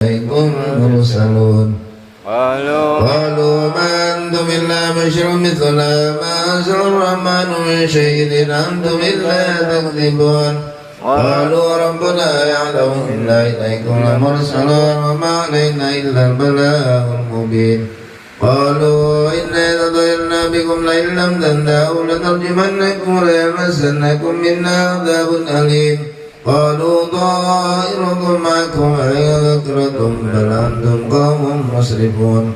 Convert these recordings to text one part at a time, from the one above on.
عليكم المرسلون قالوا ما أنتم إلا بشر مثلنا ما أنزل الرحمن من شيء إن أنتم إلا تكذبون قالوا ربنا يعلم إنا إليكم لمرسلون وما علينا إلا البلاغ المبين قالوا إنا تطيرنا بكم لئن لم تنتهوا لنرجمنكم وليمسنكم منا عذاب أليم قالوا طائركم معكم أئن ذكرتم بل أنتم قوم مسرفون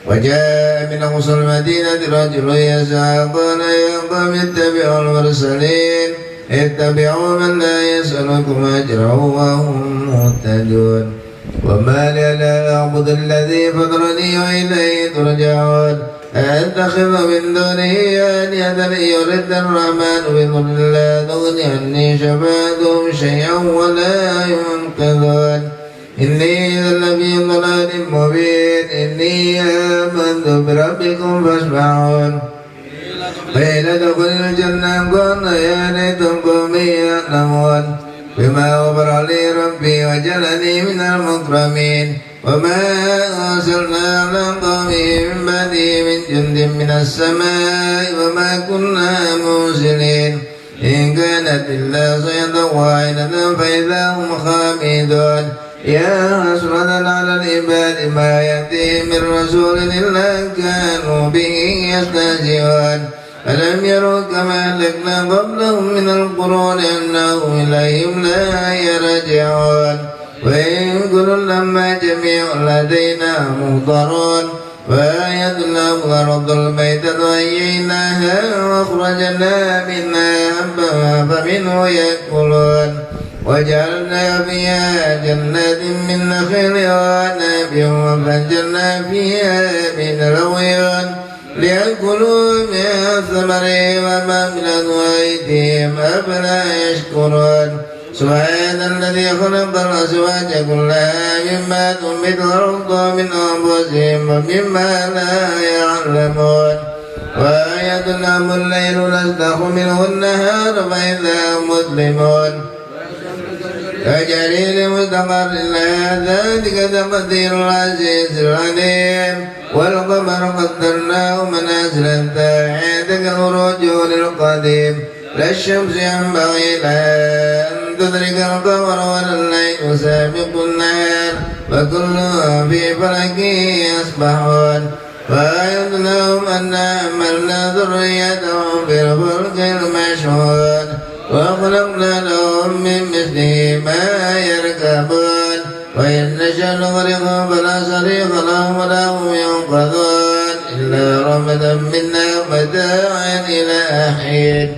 وجاء من أقصى المدينة رجل يسعى قال يا قوم اتبعوا المرسلين اتبعوا من لا يسألكم أجرا وهم مهتدون وما لي لا أعبد الذي فطرني وإليه ترجعون أتخذ من دونه آلهة إن يرد الرحمن بضر لا تغني عني شفاعتهم شيئا ولا ينقذون إني إذا لفي ضلال مبين إني آمنت بربكم فاسمعون قيل ادخل الجنة قلنا يا ليت قومي يعلمون بما غفر لي ربي وجعلني من المكرمين وما أرسلنا على قومه من بعده من جند من السماء وما كنا مرسلين إن كانت إلا صيحة واحدة فإذا هم خامدون يا حسرة على العباد ما يأتيهم من رسول إلا كانوا به يستهزئون ألم يروا كما أهلكنا قبلهم من القرون أنهم إليهم لا يرجعون وإن كل لما جميع لدينا مهضرون وآية لهم الأرض الميتة وأحييناها وأخرجنا منها حبا فمنه يأكلون وجعلنا فيها جنات من نخيل وأعناب وفجرنا فيها من العيون ليأكلوا من ثمره وما عملت أيديهم أفلا يشكرون سبحان الذي خلق الأزواج كلها مما تنبت الأرض من أنفسهم ومما لا يعلمون وآية لهم الليل نسلخ منه النهار فإذا هم مظلمون كجري لمستقر لها ذلك تقدير العزيز العليم والقمر قدرناه منازل حيث كالخروج للقديم لا الشمس ينبغي لها أن تدرك القمر ولا الليل سابق النهار وكلهم في فلك يسبحون وآية لهم أنا حملنا ذريتهم في الفلك المشحون وخلقنا لهم من مثله ما يركبون وإن نشأ نغرقهم فلا صريخ لهم ولا هم ينقذون إلا رحمة منا ومتاعا إلى حين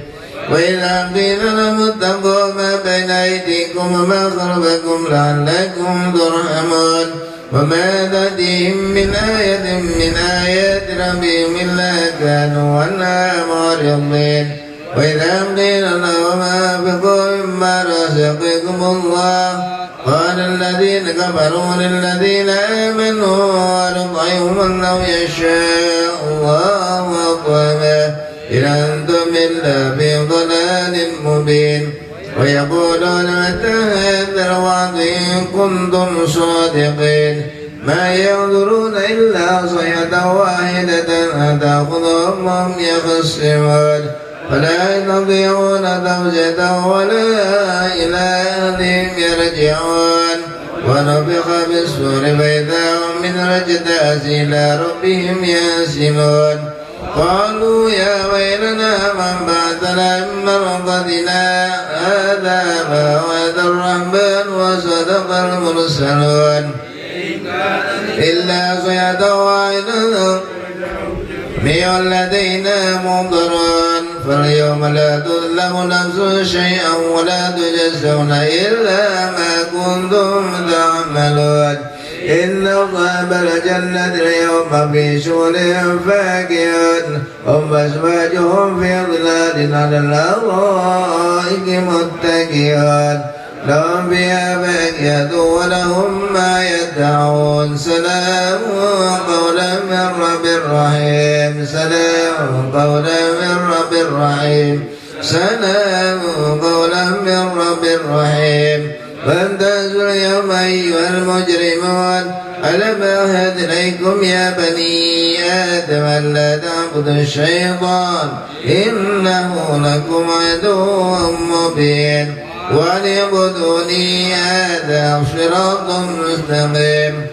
وإذا قيل لهم اتقوا ما بين أيديكم وما خلفكم لعلكم ترحمون وما تأتيهم من آية من آيات ربهم إلا كانوا عنها معرضين وإذا قيل لهم أنفقوا مما رزقكم الله قال الذين كفروا للذين آمنوا أنطعم من لو يشاء الله أطعمه إن أنتم إلا في ضلال مبين ويقولون متى هذا الوعد إن كنتم صادقين ما ينظرون إلا صيحة واحدة أتأخذهم وهم يخصمون فلا يستطيعون توجة ولا إلى أهلهم يرجعون ونفخ بالصور فإذا هم من الأجداث إلى ربهم ينسلون قالوا يا ويلنا من بعثنا من مرقدنا هذا ما وعد الرحمن وصدق المرسلون إلا صيحة واحدة من لدينا منظرون فاليوم لا تظلم نفس شيئا ولا تجزون إلا ما كنتم تعملون إن أصحاب الجنة اليوم في شغل فاكهون هم أزواجهم في ظلال على الأرائك متكئون لهم فيها فاكهة ولهم ما يدعون سلام قولا من رب رحيم سلام قولا من رب رحيم سلام قولا من رب رحيم فامتازوا اليوم أيها المجرمون ألم أعهد إليكم يا بني آدم ألا تعبدوا الشيطان إنه لكم عدو مبين وأن اعبدوني هذا صراط مستقيم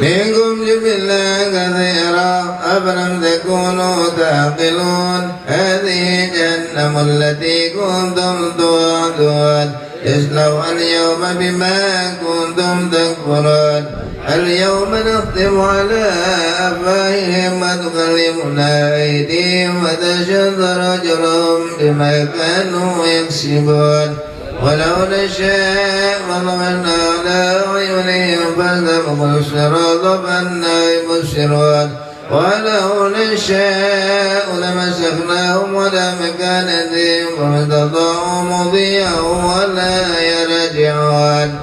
منكم جبلا كثيرا أفلم تكونوا تعقلون هذه جهنم التي كنتم توعدون اصلوها اليوم بما كنتم تكفرون اليوم نختم على أفواههم وتكلمنا أيديهم وتشهد أرجلهم بما كانوا يكسبون ولو نشاء لطمسنا على أعينهم فاستبقوا الصراط فأنى يبصرون ولو نشاء لمسخناهم على مكانتهم فما استطاعوا مضيا ولا يرجعون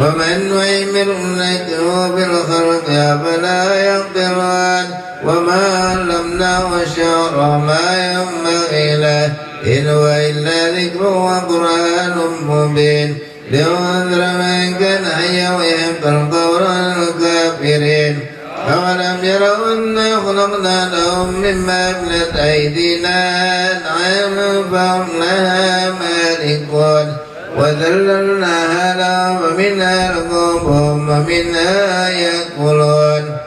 ومن نعمر نكره في الخلق أفلا يقدرون وما علمناه الشعر ما ينبغي له إن هو إلا ذكر وقرآن مبين لينذر من كان حيا ويحق القول الكافرين أولم يروا أنا خلقنا لهم مما عملت أيدينا أنعاما فهم لها مالكون وذللناها لهم ومنها ركوبهم ومنها يأكلون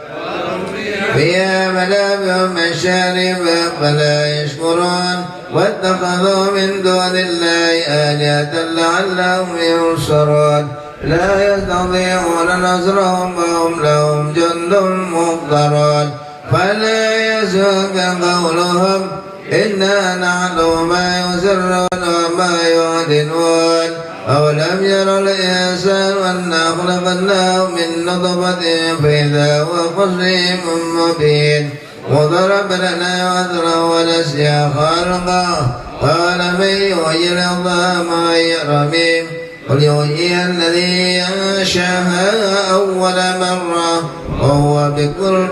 فيها منافع مشارب فلا يشكرون واتخذوا من دون الله آلهة لعلهم ينصرون لا يستطيعون نصرهم وهم لهم جند محضرون فلا يسوءك قولهم إنا نعلم ما يسرون وما يعلنون أولم يرى الإنسان أنا خلقناه من نطفة فإذا هو خصيم مبين وضرب لنا مثلا ونسي خلقه قال من يحيي العظام وهي رميم قل يحيي الذي أنشأها أول مرة وهو بكل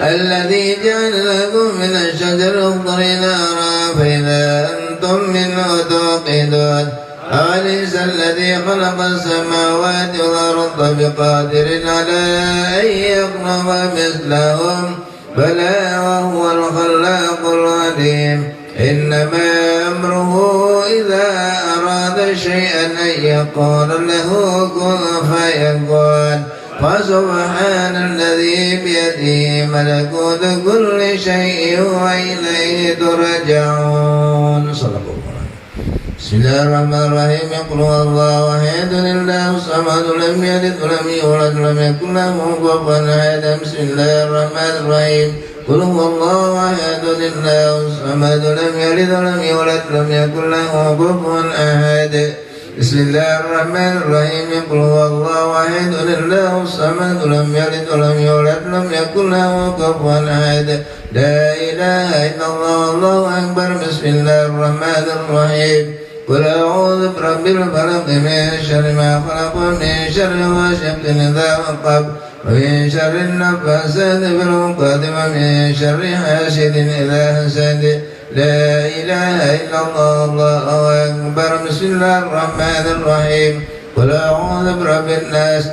الذي جعل لكم من الشجر الأخضر نارا فإذا أنتم منه توقدون أليس الذي خلق السماوات والأرض بقادر على أن يخلق مثلهم بلى وهو الخلاق العليم إنما أمره إذا أراد شيئا أن يقول له كن فيكون فسبحان الذي بيده ملكوت كل شيء وإليه ترجعون صلى الله عليه وسلم. بسم الله الرحمن الرحيم قل هو الله أحد الله الصمد لم يلد ولم يولد ولم يكن له كفوا أحد بسم الله الرحمن الرحيم قل هو الله أحد الله الصمد لم يلد ولم يولد ولم يكن له كفوا أحد بسم الله الرحمن الرحيم قل هو الله أحد الله الصمد لم يلد ولم يولد ولم يكن له كفوا أحد لا إله إلا الله الله أكبر بسم الله الرحمن الرحيم قل أعوذ برب الفلق من شر ما خلق ومن شر غاسق إذا وقب ومن شر النفاثات في العقد ومن شر حاسد إذا حسد لا إله إلا الله الله أكبر بسم الله الرحمن الرحيم قل أعوذ برب الناس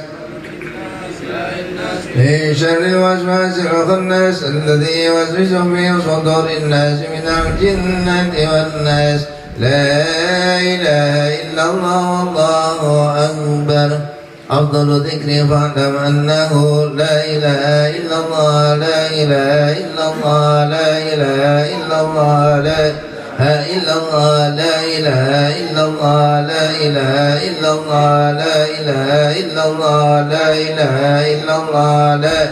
من شر الوسواس الخناس الذي يوسوس في صدور الناس من الجنة والناس لا إله إلا الله الله أكبر أفضل ذكر فاعلم أنه لا إله إلا الله لا إله إلا الله لا إله إلا الله لا إلا الله لا إله إلا الله لا إله إلا الله لا إله إلا الله لا إله إلا الله لا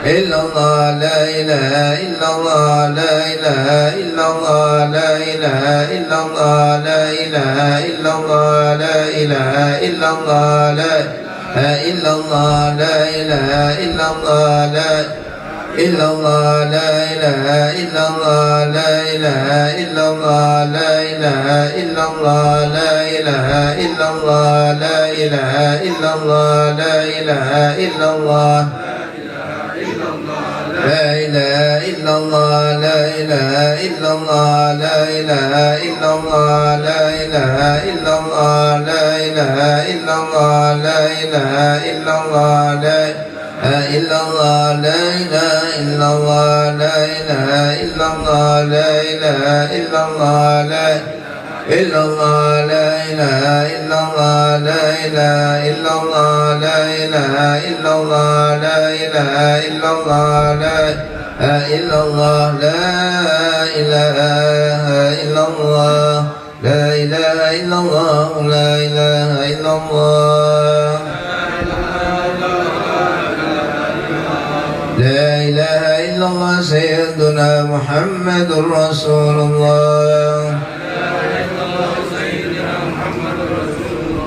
إلا الله لا إله إلا الله لا إله إلا الله لا إله إلا الله لا إله إلا الله لا إله إلا الله لا إلا الله لا إله إلا الله لا إلا الله لا إله إلا الله لا إله إلا الله لا إله إلا الله لا إله إلا الله لا إله إلا الله لا إله إلا الله لا لا إله إلا الله لا إله إلا الله لا إله إلا الله لا إله إلا الله لا إله إلا الله لا إله إلا الله لا إلا الله لا إله إلا الله لا إله إلا الله لا إله إلا الله لا إلا الله لا إله إلا الله لا إله إلا الله لا إله إلا الله لا إله إلا الله لا إلا الله لا إله إلا الله لا إله إلا الله لا إله إلا الله لا إله إلا الله سيدنا محمد رسول الله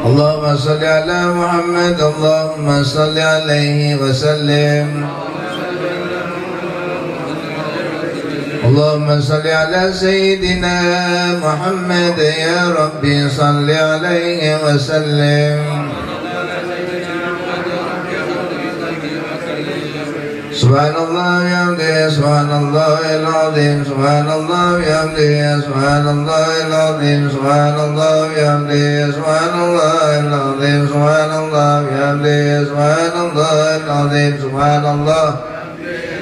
اللهم صل على محمد اللهم صل عليه وسلم اللهم صل على سيدنا محمد يا ربي صل عليه وسلم سبحان الله وبحمده سبحان الله العظيم سبحان الله وبحمده سبحان الله العظيم سبحان الله وبحمده سبحان الله العظيم سبحان الله وبحمده سبحان الله العظيم سبحان الله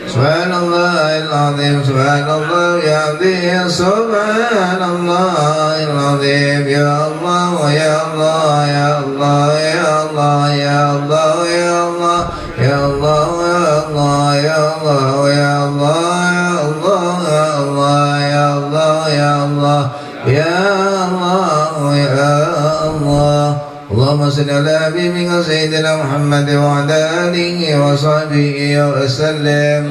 سبحان الله العظيم سبحان الله وبحمده سبحان الله العظيم يا الله يا الله يا الله يا الله يا الله يا الله يا الله يا الله يا الله يا الله يا الله يا الله يا الله يا الله اللهم صل على حبيبك سيدنا محمد وعلى آله وصحبه وسلم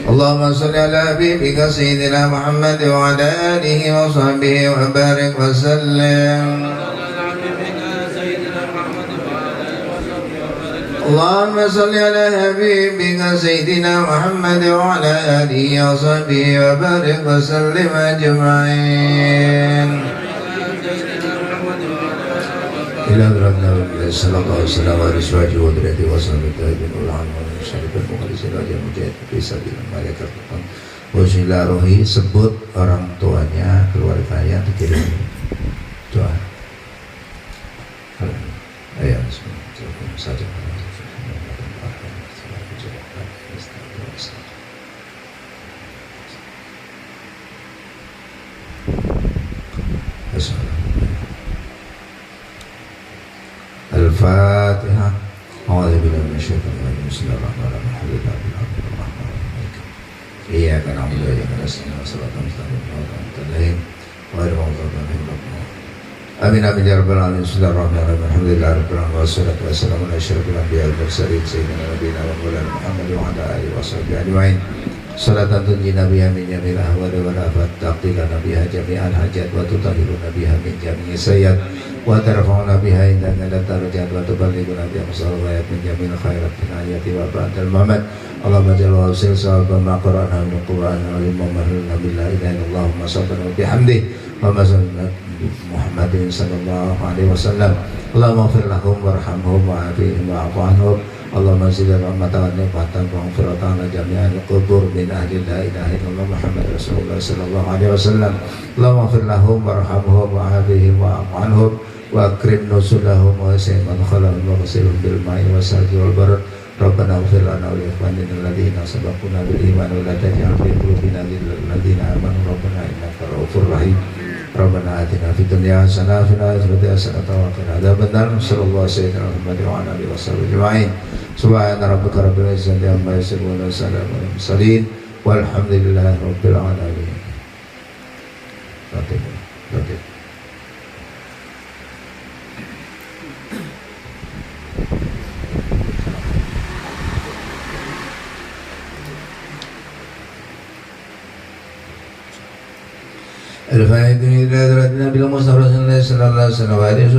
اللهم صل على حبيبك سيدنا محمد وعلى آله وصحبه وبارك وسلم اللهم صل على حبيبك سيدنا محمد وعلى آله وصحبه وبارك وسلم أجمعين إلى درجنا وإلى صلى الله عليه وسلم وأزواجه وذريته وصحبه التابعين والعلماء والمشايخ والمخلصين والمجاهدين في سبيل malaikat Bismillahirrahmanirrahim. Sebut orang tuanya, keluarganya, dikirim doa. Ayo, saja. Al-Fatihah. A'udzu billahi minasyaitonir rajim. Bismillahirrahmanirrahim. Alhamdulillahirabbil alamin. Iyyaka na'budu wa iyyaka nasta'in. Shiratal mustaqim. Ghairil maghdubi 'alaihim waladdallin. Amin amin ya rabbal alamin. Bismillahirrahmanirrahim. Alhamdulillahirabbil alamin. Wassalatu wassalamu ala asyrafil anbiya'i wal mursalin sayyidina nabiyina wa maulana Muhammad wa ala alihi washabbihi ajma'in. Salatan tunjina biha min jamil ahwali wal afat taqdilana biha jami'al hajat wa tutahhiruna biha min jami'i sayyi'at wa tarfa'una biha indaka darajat wa tuballighuna biha musawwayat min jamil khairat min ayati wa ba'dal mamat. Allahumma jalla wa sil sahabat ma qara'na min Qur'an wa limamahilna billahi ilaha Allahumma sabbana bihamdi wa masalna Muhammadin sallallahu alaihi wasallam. Allahumma fir lahum warhamhum wa'afihim wa'afu anhum. Allahumma zidna rahmatan wa nikmatan wa maghfiratan ala jami'il qubur min ahli la ilaha illallah Muhammad Rasulullah sallallahu alaihi wasallam. Allahumma fir lahum warhamhum wa'afihim wa'afu anhum wa akrim nusulahum wa sayyidan khalahum wa ghsilhum bil ma'i wa salji wal barad. Rabbana ighfir lana wa li ikhwanina alladhina sabaquna bil iman wa la taj'al fi qulubina ghillan lil ladzina amanu rabbana innaka ra'ufur rahim. Rabbana atina fid dunya hasanah wa fil akhirati hasanah wa qina adzabannar. Sallallahu alaihi wa ala alihi wasallam ajma'in. Subhana rabbika rabbil izzati amma yasifun wa salamun alal mursalin walhamdulillahi rabbil alamin. Fatihah. Al-Fatihah. Ila hadratin Nabi Muhammad sallallahu alaihi wasallam wa alihi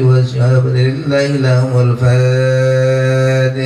wa sahbihi lillahi lahumul Fatihah.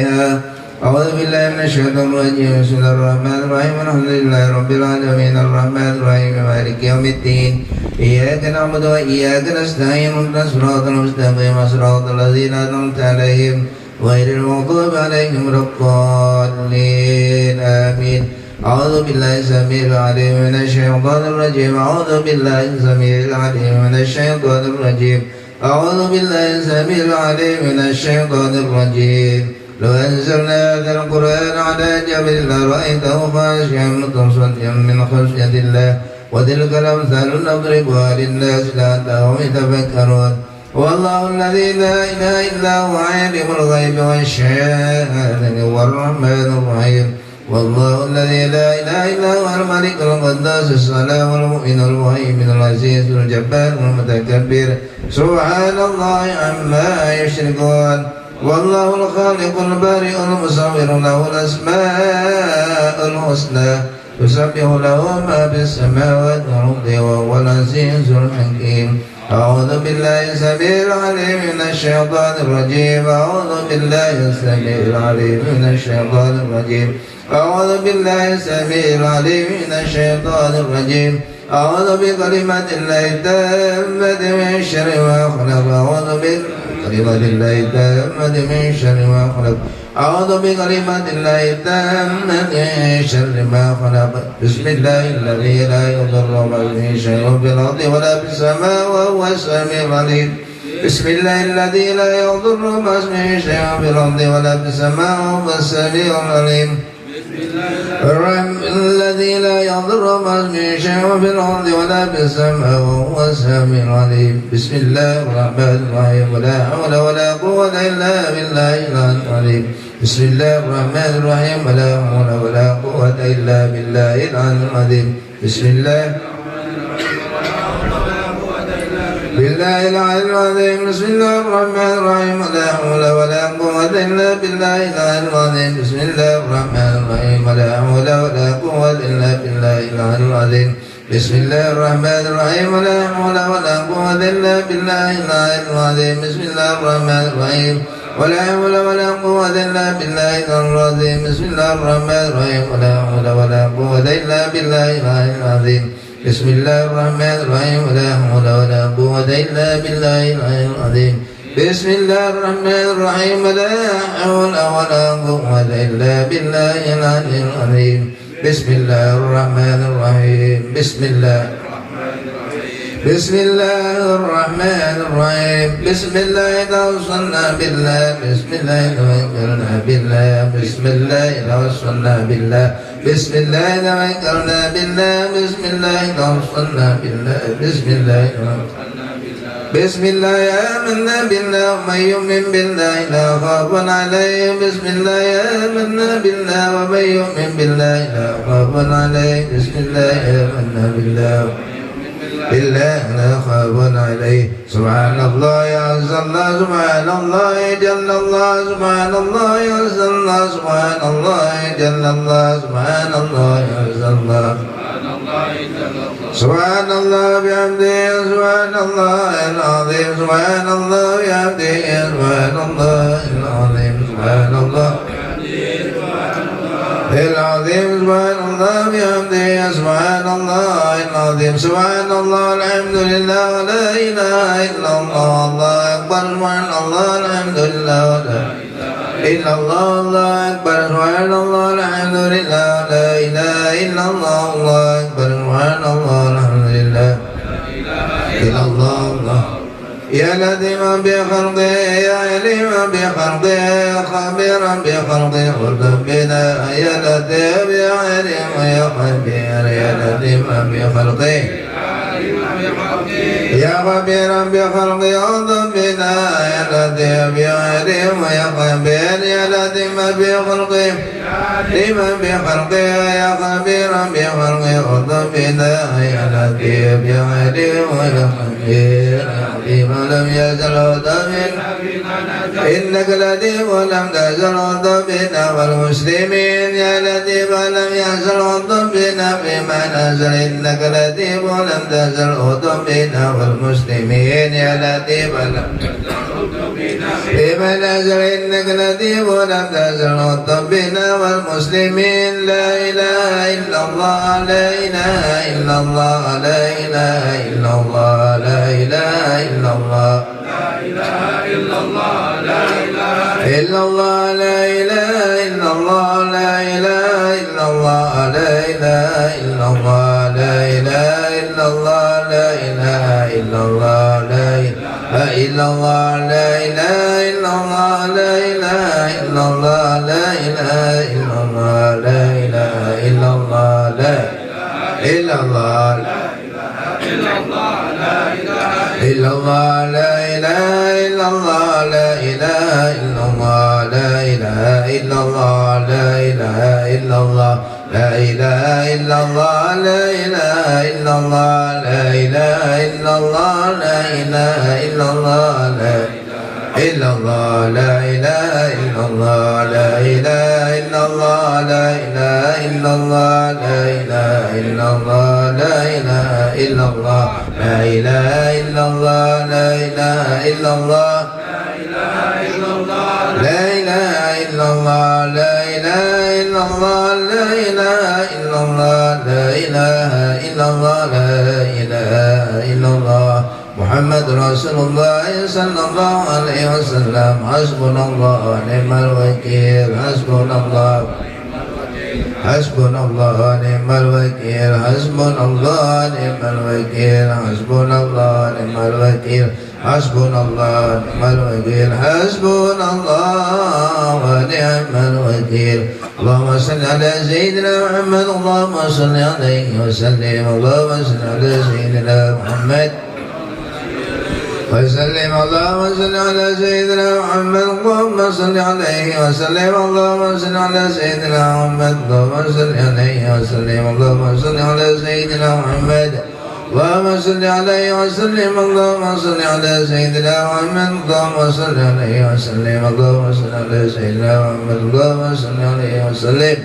A'udzu billahi minasyaitonir rajim. Bismillahirrahmanirrahim. Alhamdulillahi rabbil alamin arrahmanir rahim maliki yaumiddin. Iyyaka na'budu wa iyyaka nasta'in. Ihdinas siratal mustaqim. Siratal ladzina an'amta 'alaihim غير المغضوب عليهم ولا الضالين آمين. أعوذ بالله السميع العليم من الشيطان الرجيم. أعوذ بالله السميع العليم من الشيطان الرجيم. أعوذ بالله السميع العليم من الشيطان الرجيم. لو أنزلنا هذا القرآن على جبل لرأيته خاشعا متصدعا من خشية الله وتلك الأمثال نضربها للناس لعلهم يتفكرون. والله الذي لا إله إلا هو عالم الغيب والشهادة هو الرحمن الرحيم. والله الذي لا إله إلا هو الملك القدوس السلام المؤمن المهيمن العزيز الجبار المتكبر سبحان الله عما يشركون. والله الخالق البارئ المصور له الأسماء الحسنى يسبح له ما في السماوات والأرض وهو العزيز الحكيم. أعوذ بالله السميع العليم من الشيطان الرجيم. أعوذ بالله السميع العليم من الشيطان الرجيم. أعوذ بالله السميع العليم من الشيطان الرجيم. أعوذ بكلمات الله التامة من شر ما خلق. أعوذ بكلمات الله التامة من شر ما خلق. أعوذ بكلمات الله التامة من شر ما خلق. بسم الله الذي لا يضر مع اسمه شيء في الأرض ولا في السماء وهو السميع العليم. بسم الله الذي لا يضر مع اسمه شيء في الأرض ولا في السماء وهو السميع العليم. الذي لا يضر مع اسمه شيء في الأرض ولا في السماء وهو السميع العليم. بسم الله الرحمن الرحيم. ولا حول ولا قوة إلا بالله العلي العظيم. بسم الله الرحمن الرحيم. ولا حول ولا قوة إلا بالله العلي العظيم. بسم الله بالله العلي العظيم. بسم الله الرحمن الرحيم. ولا حول ولا قوة إلا بالله العلي العظيم. بسم الله الرحمن الرحيم. ولا حول ولا قوة إلا بالله العلي العظيم. بسم الله الرحمن الرحيم. ولا حول ولا قوة إلا بالله العلي العظيم. بسم الله الرحمن الرحيم. ولا حول ولا قوة إلا بالله العظيم. بسم الله الرحمن الرحيم. ولا حول ولا قوة إلا بالله العلي العظيم. بسم الله الرحمن الرحيم. ولا حول ولا قوة إلا بالله العلي العظيم. بسم الله الرحمن الرحيم. ولا حول ولا قوة إلا بالله العلي العظيم. بسم الله الرحمن الرحيم. بسم الله الرحمن الرحيم. بسم الله توصلنا بالله. بسم الله توكلنا بالله. بسم الله توصلنا بالله. بسم الله توكلنا بالله. بسم الله توصلنا بالله. بسم الله بسم الله آمنا بالله ومن يؤمن بالله لا خوف عليه. بسم الله آمنا بالله ومن يؤمن بالله لا خوف عليه. بسم الله آمنا بالله لا خوف عليه. سبحان الله عز الله. سبحان الله جل الله. سبحان الله عز الله. سبحان الله جل الله. سبحان الله عز الله. سبحان الله بحمده. سبحان الله العظيم. سبحان الله بحمده. سبحان الله العظيم. سبحان الله العظيم. سبحان الله بحمده. سبحان الله العظيم. سبحان الله الحمد لله ولا إله إلا الله. الله أكبر. سبحان الله الحمد لله ولا إلا الله. الله أكبر. سبحان الله الحمد لله ولا إله إلا الله. الله أكبر. سبحان الله الحمد لله إلا الله. الله يا لطيفا بخلقه يا عليما بخلقه يا خبيرا بخلقه وذنبنا يا لطيف يا عليم يا خبير يا لطيفا بخلقه يا خبيرا بخلقه وذنبنا يا لطيف يا عليم يا خبير يا لطيفا بخلقه لما بخلقه يا خبيرا بخلقه وذنبنا يا لطيف يا عليم يا خبير لما لم يزل ضمن إنك لطيف ولم تزل ضمنا والمسلمين يا لطيف لم يزل ضمنا فيما نزل إنك لطيف ولم تزل ضمنا والمسلمين يا لطيف لم فيما نزل إنك لطيف ولم تزل ضمنا والمسلمين. لا إله إلا الله. لا إله إلا الله. لا إله إلا الله. لا إله إلا الله. لا إله إلا الله. لا إله إلا الله لا إله إلا الله لا إله إلا الله لا إله إلا الله لا إله إلا الله لا إله إلا الله لا إله إلا الله لا إله إلا الله لا إله إلا الله لا إله إلا الله لا إله إلا الله لا إلا الله إلا الله لا إله إلا الله لا إله إلا الله لا إله إلا الله لا إله إلا الله لا إله إلا الله لا إله إلا الله لا إله إلا الله لا إله إلا الله لا إلا الله لا إله إلا الله لا إله إلا الله لا إله إلا الله لا إله إلا الله لا إله إلا الله لا إله إلا الله لا إله إلا الله لا إله إلا الله لا إله إلا الله لا إله إلا الله لا إله إلا الله لا إله إلا الله محمد رسول الله صلى الله عليه وسلم حسبنا الله ونعم الوكيل حسبنا الله حسبنا الله ونعم الوكيل حسبنا الله ونعم الوكيل حسبنا الله ونعم الوكيل حسبنا الله ونعم الوكيل حسبنا الله ونعم الوكيل اللهم صل على سيدنا محمد اللهم صل عليه وسلم اللهم صل على سيدنا محمد وسلم اللهم صل على سيدنا محمد اللهم صل عليه وسلم اللهم صل على سيدنا محمد اللهم صل عليه وسلم اللهم صل على سيدنا محمد اللهم صل عليه وسلم اللهم صل على سيدنا محمد اللهم صل عليه وسلم اللهم صل على سيدنا محمد اللهم صل عليه وسلم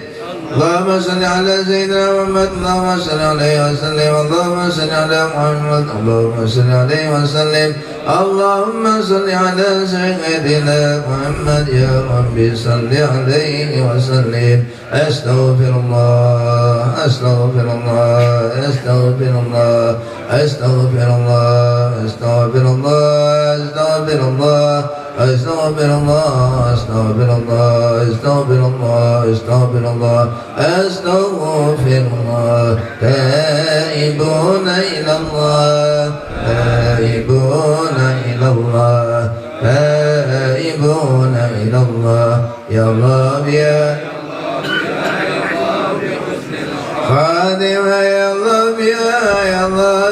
اللهم صل على سيدنا محمد اللهم صل عليه وسلم اللهم صل على محمد اللهم صل عليه وسلم اللهم صل على سيدنا محمد يا ربي صل عليه وسلم أستغفر الله أستغفر الله أستغفر الله أستغفر الله أستغفر الله أستغفر الله أستغفر الله أستغفر الله أستغفر الله أستغفر الله أستغفر الله تائبون إلى الله تائبون إلى الله تائبون إلى الله يا الله يا خادمة يا الله يا الله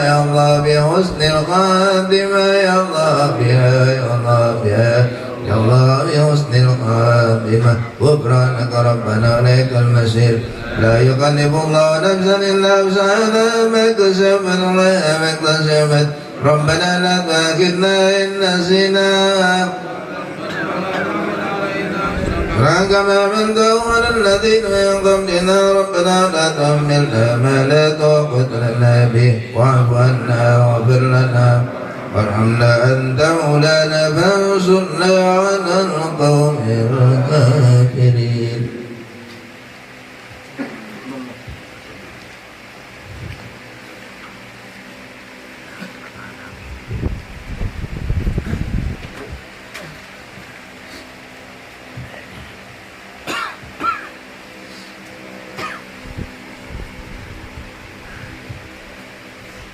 يا الله بحسن الخاتمة يا الله يا الله يا الله بحسن الخاتمة غفرانك ربنا عليك المسير لا يكلف الله نفسا إلا وسعها ما كسبت وما اكتسبت ربنا لا تؤاخذنا إن نسينا كما عملته على الذين من قبلنا ربنا لا تحملنا ما لا طاقة لنا به واعف عنا واغفر لنا وارحمنا أنت مولانا فانصرنا على القوم الكافرين.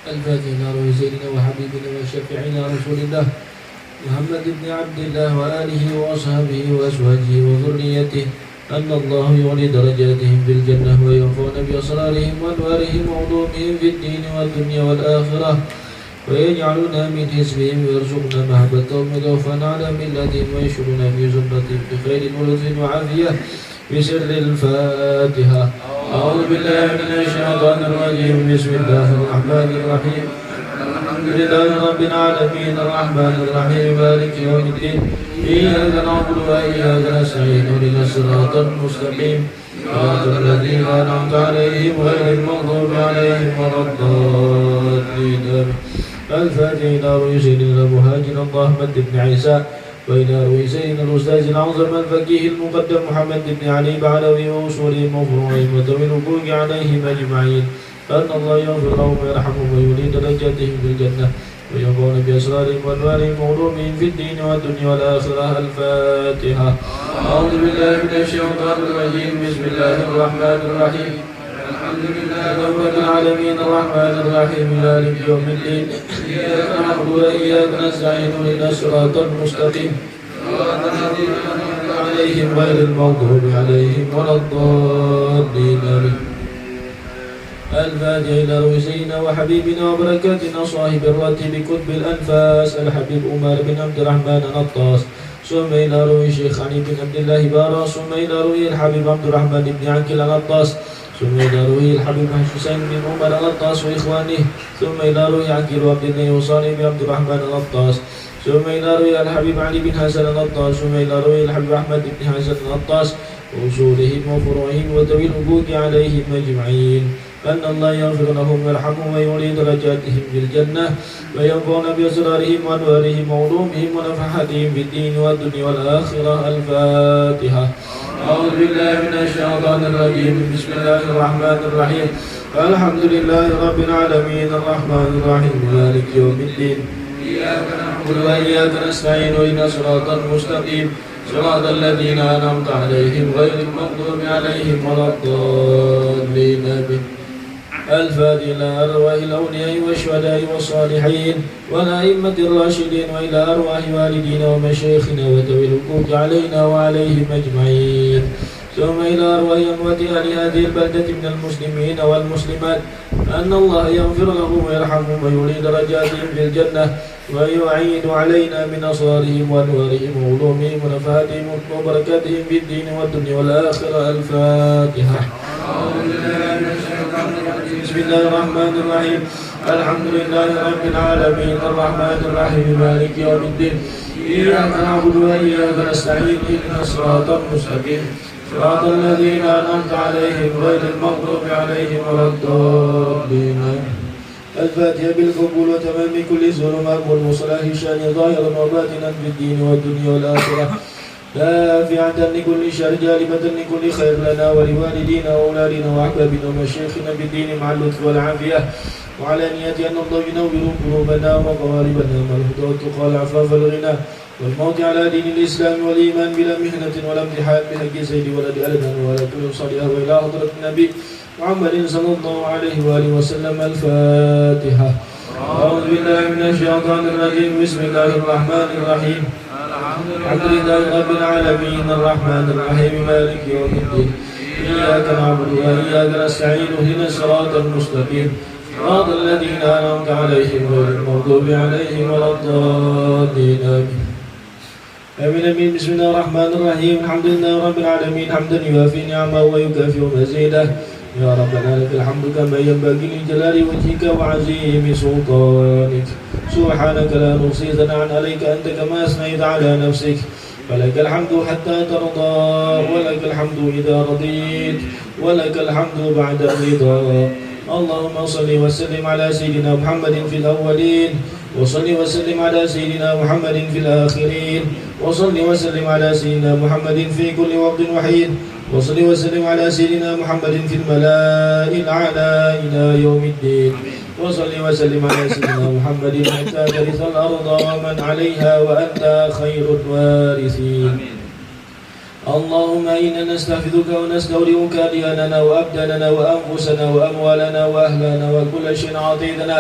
الفاتح على سيدنا وحبيبنا وشفيعنا رسول الله محمد بن عبد الله وآله وأصحابه وأزواجه وذريته أن الله يعلي درجاتهم في الجنة ويرفعون بأسرارهم وأنوارهم وعلومهم في الدين والدنيا والآخرة ويجعلنا من حزبهم ويرزقنا محبتهم وتوفانا على ملتهم ويشرنا في زمرتهم بخير ولطف وعافية بسر الفاتحة. أعوذ بالله من الشيطان الرجيم بسم الله الرحمن الرحيم الحمد لله رب العالمين الرحمن الرحيم مالك يوم الدين إياك نعبد وإياك نستعين اهدنا الصراط المستقيم صراط الذين أنعمت عليهم غير المغضوب عليهم ولا الضالين. الفاتح إلى روي سيدنا المهاجر محمد بن عيسى وإلى روي سيدنا الأستاذ الأعظم الفقيه المقدم محمد بن علي بعلوي وأصولهم وفروعهم وذوي الحقوق عليهم أجمعين أن الله يغفر لهم ويرحمهم ويولي درجاتهم في الجنة وينفعنا بأسرارهم وأنوارهم وعلومهم في الدين والدنيا والآخرة. الفاتحة. أعوذ بالله من الشيطان الرجيم. بسم الله الرحمن الرحيم. الحمد لله رب العالمين الرحمن الرحيم مالك يوم الدين. إياك نعبد وإياك نستعين اهدنا الصراط المستقيم صراط الذين أنعمت عليهم غير المغضوب عليهم ولا الضالين. الفاتحة إلى روح سيدنا وحبيبنا وبركاتنا صاحب الرتب كتب الأنفاس الحبيب عمر بن عبد الرحمن النطاس، ثم إلى روح الشيخ علي بن عبد الله بارا، ثم إلى روح الحبيب عبد الرحمن بن عقيل النطاس، ثم إلى روح الحبيب حسين بن عمر النطاس وإخوانه، ثم إلى روح عقيل عبد الله وصالح بن عبد الرحمن النطاس، ثم إلى روح الحبيب علي بن حسن النطاس، ثم إلى روح الحبيب أحمد بن حسن النطاس وأصولهم وفروعهم وذوي الحقوق عليهم أجمعين، أن الله يغفر لهم ويرحمهم ويولي درجاتهم في الجنة وينفعنا بأسرارهم وأنوارهم وعلومهم ونفحاتهم في الدين والدنيا والآخرة. الفاتحة. أعوذ بالله من الشيطان الرجيم. بسم الله الرحمن الرحيم. الحمد لله رب العالمين الرحمن الرحيم مالك يوم الدين. إياك نعبد وإياك نستعين اهدنا الصراط المستقيم صراط الذين أنعمت عليهم غير المغضوب عليهم ولا الضالين. الفاتحة إلى أرواح الأولياء والشهداء والصالحين والأئمة الراشدين وإلى أرواح والدينا ومشايخنا وذوي الحقوق علينا وعليهم أجمعين، ثم إلى أرواح أموات أهل هذه البلدة من المسلمين والمسلمات، أن الله يغفر لهم ويرحمهم ويولي درجاتهم في الجنة ويعيد علينا من أسرارهم وأنوارهم وعلومهم ونفحاتهم وبركاتهم في الدين والدنيا والآخرة. الفاتحة. بسم الله الرحمن الرحيم. الحمد لله رب العالمين الرحمن الرحيم مالك يوم الدين. إياك نعبد وإياك نستعين اهدنا الصراط المستقيم صراط الذين أنعمت عليهم غير المغضوب عليهم ولا الضالين. الفاتحة بالقبول وتمام كل ظلمات والمصلح شان ظاهرا وباطنا في الدين والدنيا والآخرة، دافعة لكل شر جالبة لكل خير لنا ولوالدينا وأولادنا وأحبابنا ومشايخنا بالدين مع اللطف والعافية، وعلى نية أن الله ينور قلوبنا وقوالبنا مع الهدى والتقى والعفاف والغنى والموت على دين الإسلام والإيمان بلا محنة ولا امتحان بحق سيد ولد ألدا ولا كل صالحة وإلى حضرة النبي محمد صلى الله عليه وآله وسلم. الفاتحة. أعوذ بالله من الشيطان الرجيم. بسم الله الرحمن الرحيم. الحمد لله رب العالمين الرحمن الرحيم مالك يوم الدين. إياك نعبد وإياك نستعين اهدنا الصراط المستقيم صراط الذين أنعمت عليهم غير المغضوب عليهم ولا الضالين. آمين آمين. بسم الله الرحمن الرحيم. الحمد لله رب العالمين حمدا يوافي نعمه ويكافئ مزيده. يا ربنا لك الحمد كما ينبغي لجلال وجهك وعظيم سلطانك. سبحانك لا نحصي ثناء عليك أنت كما أثنيت على نفسك. فلك الحمد حتى ترضى ولك الحمد إذا رضيت ولك الحمد بعد الرضا. اللهم صل وسلم على سيدنا محمد في الأولين وصل وسلم على سيدنا محمد في الآخرين وصل وسلم على سيدنا محمد في كل وقت وحين وصل وسلم على سيدنا محمد في الملاء الأعلى إلى يوم الدين وصل وسلم على سيدنا محمد حتى ترث الأرض ومن عليها وأنت خير الوارثين. اللهم إنا نستحفظك ونستودعك دياننا وأبداننا وأنفسنا وأموالنا وأهلنا وكل شيء عطيتنا.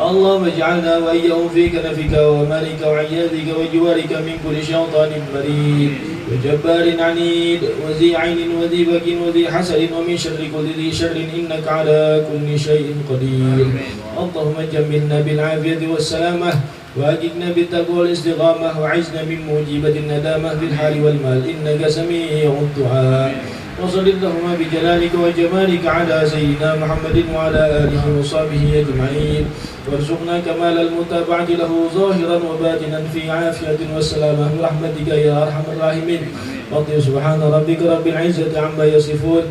اللهم اجعلنا وإياهم في كنفك وأمانك وعياذك وجوارك من كل شيطان مريد وجبار عنيد وذي عين وذي بك وذي حسد ومن شر كل ذي شر إنك على كل شيء قدير. اللهم جملنا بالعافية والسلامة وأجدنا بالتقوى والاستقامة وعزنا من موجبة الندامة في الحال والمال إنك سميع الدعاء. وصل اللهم بجلالك وجمالك على سيدنا محمد وعلى آله وصحبه أجمعين وارزقنا كمال المتابعة له ظاهرا وباطنا في عافية والسلامة برحمتك يا أرحم الراحمين. سبحان ربك رب العزة عما يصفون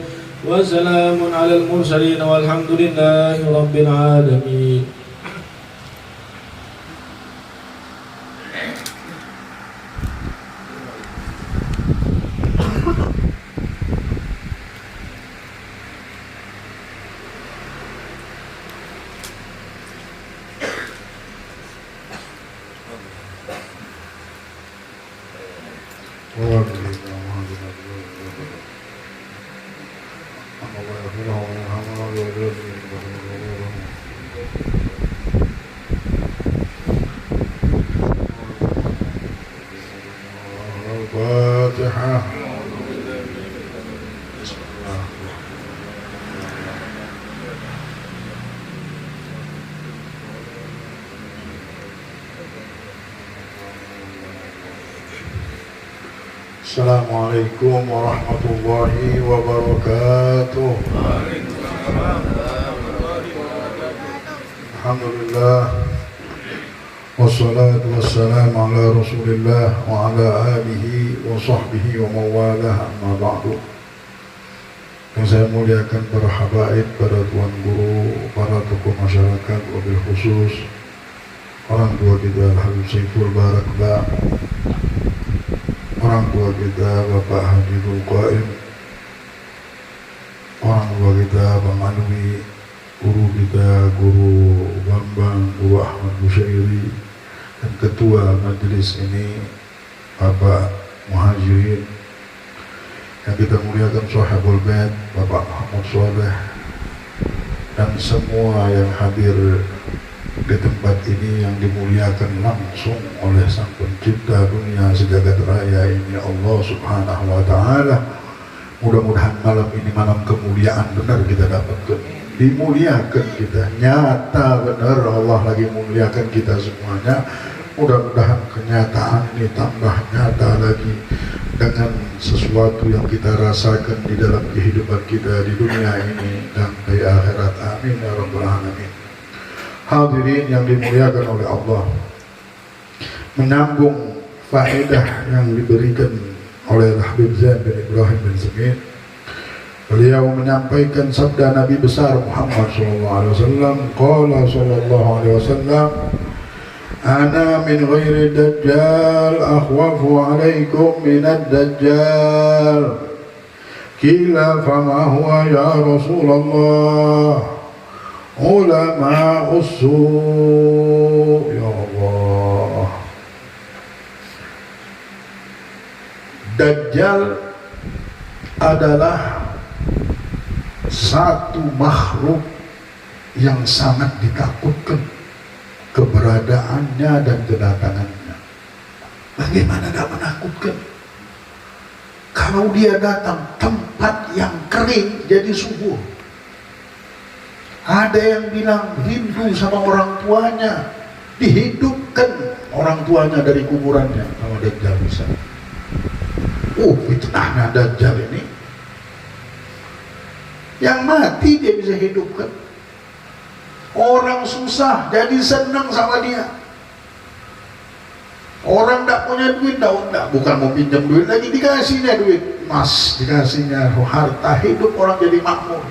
وسلام على المرسلين والحمد لله رب العالمين. الفاتحة. Assalamualaikum warahmatullahi wabarakatuh. Alhamdulillah, wassalatu wassalamu ala rasulillah wa ala alihi wa sahbihi wa mawalah, amma ba'du. Yang saya muliakan para habaib, para tuan guru, para tokoh masyarakat, wabil khusus orang tua kita Al-Habib Saiful Baraklah, orang tua kita Bapak Haji Dhul Qaim, orang tua kita Bang Alwi, guru kita Guru Bambang, Guru Ahmad Busyairi, dan ketua majelis ini Bapak Muhajirin, yang kita muliakan Sahibul Bait Bapak Muhammad Shaleh, dan semua yang hadir di tempat ini yang dimuliakan langsung oleh Sang Pencipta dunia sejagat raya ini, Allah Subhanahu wa Ta'ala. Mudah-mudahan malam ini malam kemuliaan benar kita dapatkan, dimuliakan kita, nyata benar Allah lagi muliakan kita semuanya. Mudah-mudahan kenyataan ini tambah nyata lagi dengan sesuatu yang kita rasakan di dalam kehidupan kita di dunia ini dan di akhirat. Amin ya rabbal alamin. Hadirin yang dimuliakan oleh Allah, menyambung faedah yang diberikan oleh Habib Zain bin Ibrahim bin Semit, beliau menyampaikan sabda Nabi besar Muhammad SAW. Qala sallallahu alaihi wasallam, ana min ghairi dajjal akhwafu alaikum minad dajjal. Qila fama huwa ya Rasulullah? Ulama usul. Ya Allah, Dajjal adalah satu makhluk yang sangat ditakutkan keberadaannya dan kedatangannya. Bagaimana tidak menakutkan? Kalau dia datang, tempat yang kering jadi subur. Ada yang bilang rindu sama orang tuanya, dihidupkan orang tuanya dari kuburannya sama Dajjal bisa. Fitnahnya Dajjal ini, yang mati dia bisa hidupkan. Orang susah jadi senang sama dia. Orang tidak punya duit, bukan mau pinjam duit lagi, dikasihnya duit emas, dikasihnya harta, hidup orang jadi makmur.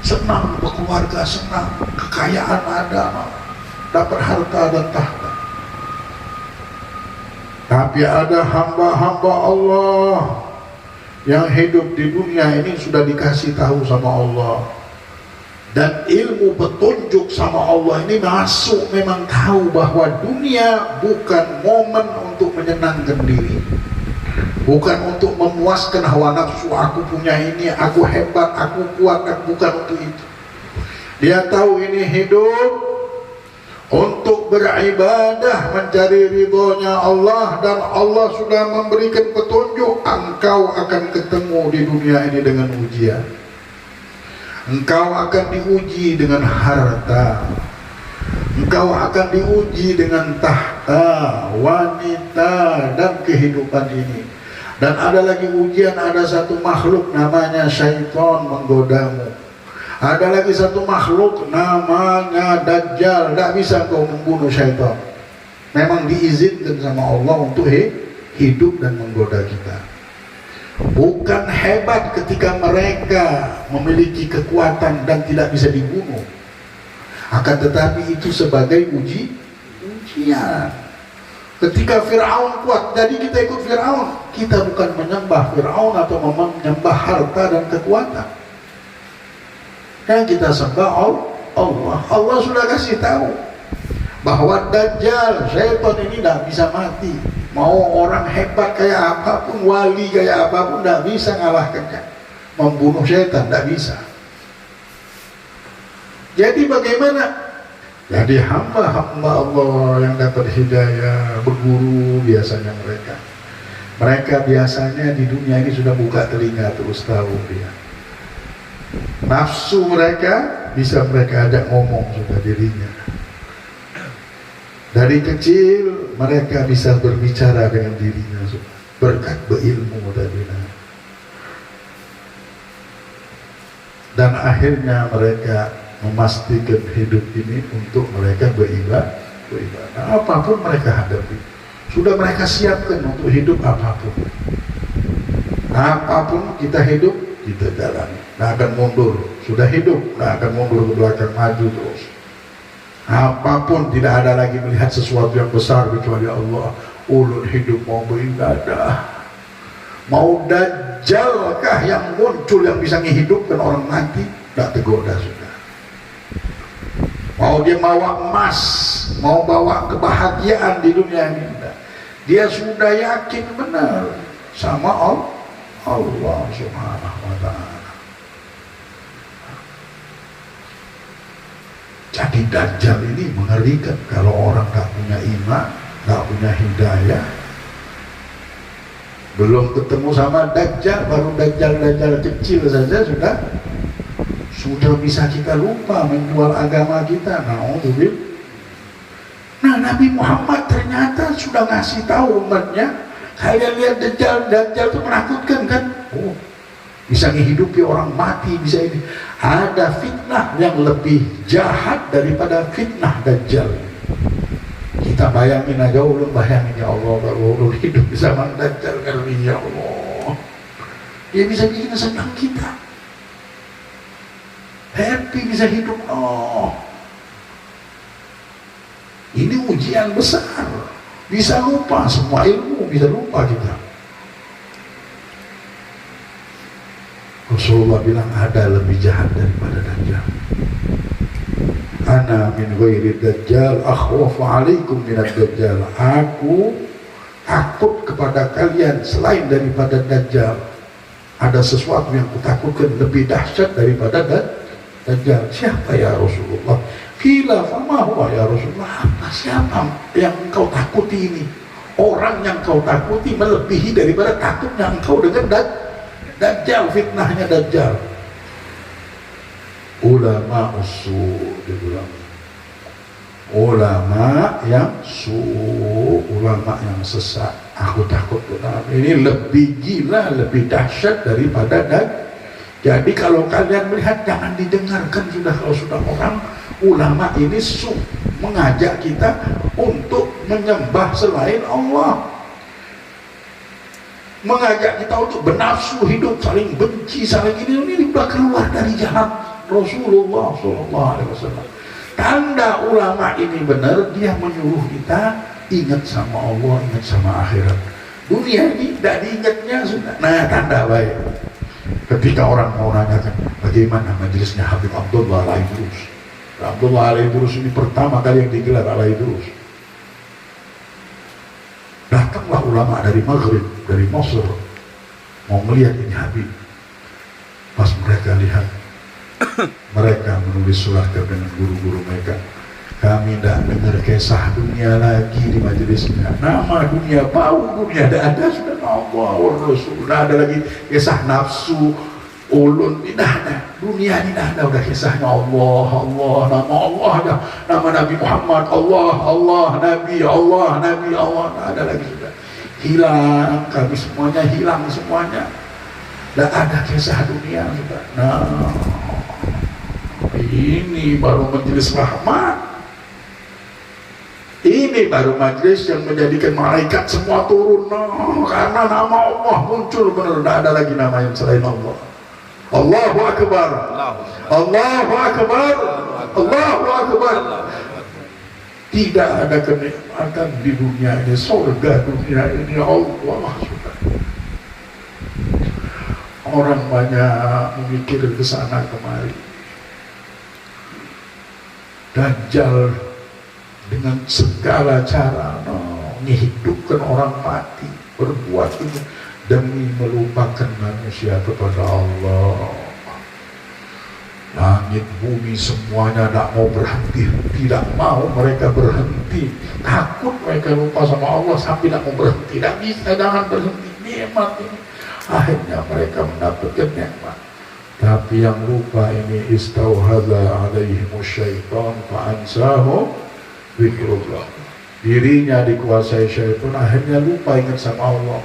Senang berkeluarga, senang kekayaan ada, dapat harta dan tahta. Tapi ada hamba-hamba Allah yang hidup di dunia ini sudah dikasih tahu sama Allah, dan ilmu petunjuk sama Allah ini masuk, memang tahu bahwa dunia bukan momen untuk menyenangkan diri, bukan untuk memuaskan hawa nafsu, aku punya ini, aku hebat, aku kuat, bukan untuk itu. Dia tahu ini hidup untuk beribadah, mencari ridhonya Allah, dan Allah sudah memberikan petunjuk, engkau akan ketemu di dunia ini dengan ujian. Engkau akan diuji dengan harta, engkau akan diuji dengan tahta, wanita, dan kehidupan ini. Dan ada lagi ujian, ada satu makhluk namanya syaitan menggodamu. Ada lagi satu makhluk namanya Dajjal. Tidak bisa kau membunuh syaitan. Memang diizinkan sama Allah untuk hidup dan menggoda kita. Bukan hebat ketika mereka memiliki kekuatan dan tidak bisa dibunuh, akan tetapi itu sebagai ujian. Ketika Fir'aun kuat, jadi kita ikut Fir'aun. Kita bukan menyembah Fir'aun atau menyembah harta dan kekuatan. Yang kita sembah Allah. Allah sudah kasih tahu bahwa Dajjal, syaitan ini tidak bisa mati. Mau orang hebat kayak apapun, wali kayak apapun, tidak bisa ngalahkannya. Membunuh setan tidak bisa. Jadi bagaimana? Jadi hamba-hamba Allah yang dapat hidayah, berguru biasanya mereka. Mereka biasanya di dunia ini sudah buka telinga terus tahu dia. Nafsu mereka bisa mereka ajak ngomong sudah dirinya. Dari kecil mereka bisa berbicara dengan dirinya berkat berilmu tadi. Dan akhirnya mereka memastikan hidup ini untuk mereka beribadah. Apapun mereka hadapi, sudah mereka siapkan untuk hidup apapun. Apapun kita hidup, kita jalani. Nggak akan mundur. Sudah hidup, nggak akan mundur ke belakang, maju terus. Apapun, tidak ada lagi melihat sesuatu yang besar kecuali Allah. Ulun hidup mau beribadah, mau dajjalkah yang muncul yang bisa menghidupkan orang mati, tidak tergoda sudah. Mau dia bawa emas, mau bawa kebahagiaan di dunia ini, dia sudah yakin benar sama Allah Subhanahu wa ta'ala. Jadi Dajjal ini mengerikan. Kalau orang tak punya iman, tak punya hidayah, belum ketemu sama Dajjal, baru Dajjal kecil saja sudah bisa kita lupa menjual agama kita. Nah, Nabi Muhammad ternyata sudah ngasih tahu umatnya, kalian lihat Dajjal itu menakutkan kan? Oh, bisa menghidupi orang mati, bisa ini. Ada fitnah yang lebih jahat daripada fitnah Dajjal. Kita bayangin aja, ulun bayangin, ya Allah, kalau ulun hidup di zaman Dajjal kali, ya Allah, dia bisa bikin senang kita, happy, bisa hidup. Oh, ini ujian besar. Bisa lupa semua ilmu, bisa lupa kita. Rasulullah bilang ada lebih jahat daripada Dajjal. Ana min ghairi Dajjal akhwafu alaikum minad Dajjal. Aku takut kepada kalian selain daripada Dajjal. Ada sesuatu yang kutakutkan lebih dahsyat daripada Dajjal. Siapa ya Rasulullah? Qila fama huwa ya Rasulullah? Apa, siapa yang engkau takuti ini? Orang yang kau takuti melebihi daripada takutnya engkau dengan Dajjal, fitnahnya Dajjal. Ulama usul, dia bilang, ulama yang ulama yang sesat. Aku takut benar. Ini lebih gila, lebih dahsyat daripada Dajjal. Jadi kalau kalian melihat, jangan didengarkan sudah. Kalau sudah orang ulama ini mengajak kita untuk menyembah selain Allah, mengajak kita untuk bernafsu hidup, saling benci, saling ini sudah keluar dari jalan Rasulullah SAW. Tanda ulama ini benar, dia menyuruh kita ingat sama Allah, ingat sama akhirat. Dunia ini tidak diingatnya sudah. Nah, tanda baik. Ketika orang mau nanyakan bagaimana majelisnya Habib Abdullah Al-Aidrus. Abdullah Al-Aidrus ini pertama kali yang digelar Al-Aidrus. Datanglah ulama dari Maghrib, dari Mesir, mau melihat ini Habib. Pas mereka lihat, mereka menulis surat dengan guru-guru mereka. Kami tidak dengar kisah dunia lagi di majelisnya. Nama dunia bau, dunia tidak ada, sudah Allah Rasul. Tidak ada lagi kisah nafsu, ulun, tidak ada. Dunia ini tidak ada, udah kisahnya Allah, nama Allah ada, nama Nabi Muhammad, Allah, Nabi, Allah, tidak ada lagi sudah. Hilang, kami semuanya hilang semuanya. Tidak ada kisah dunia sudah. Nah, ini baru majelis rahmat. Ini baru majelis yang menjadikan malaikat semua turun. Nah, karena nama Allah muncul benar, tidak ada lagi nama yang selain Allah. Allahu Akbar, Allahu Akbar, Allahu Akbar. Tidak ada kenikmatan di dunia ini, surga dunia ini Allah. Orang banyak memikir ke sana kemari. Dajjal dengan segala cara menghidupkan orang mati, berbuat itu demi melupakan manusia kepada Allah. Langit bumi semuanya tidak mau berhenti, tidak mau mereka berhenti, takut mereka lupa sama Allah sampai tidak mau berhenti. Tidak bisa, jangan berhenti, nikmat ini. Akhirnya mereka mendapatkan nikmat. Tapi yang lupa ini, istauhadha alaihimus syaitan fa'ansahum dzikrullah. Dirinya dikuasai syaitan, akhirnya lupa ingat sama Allah.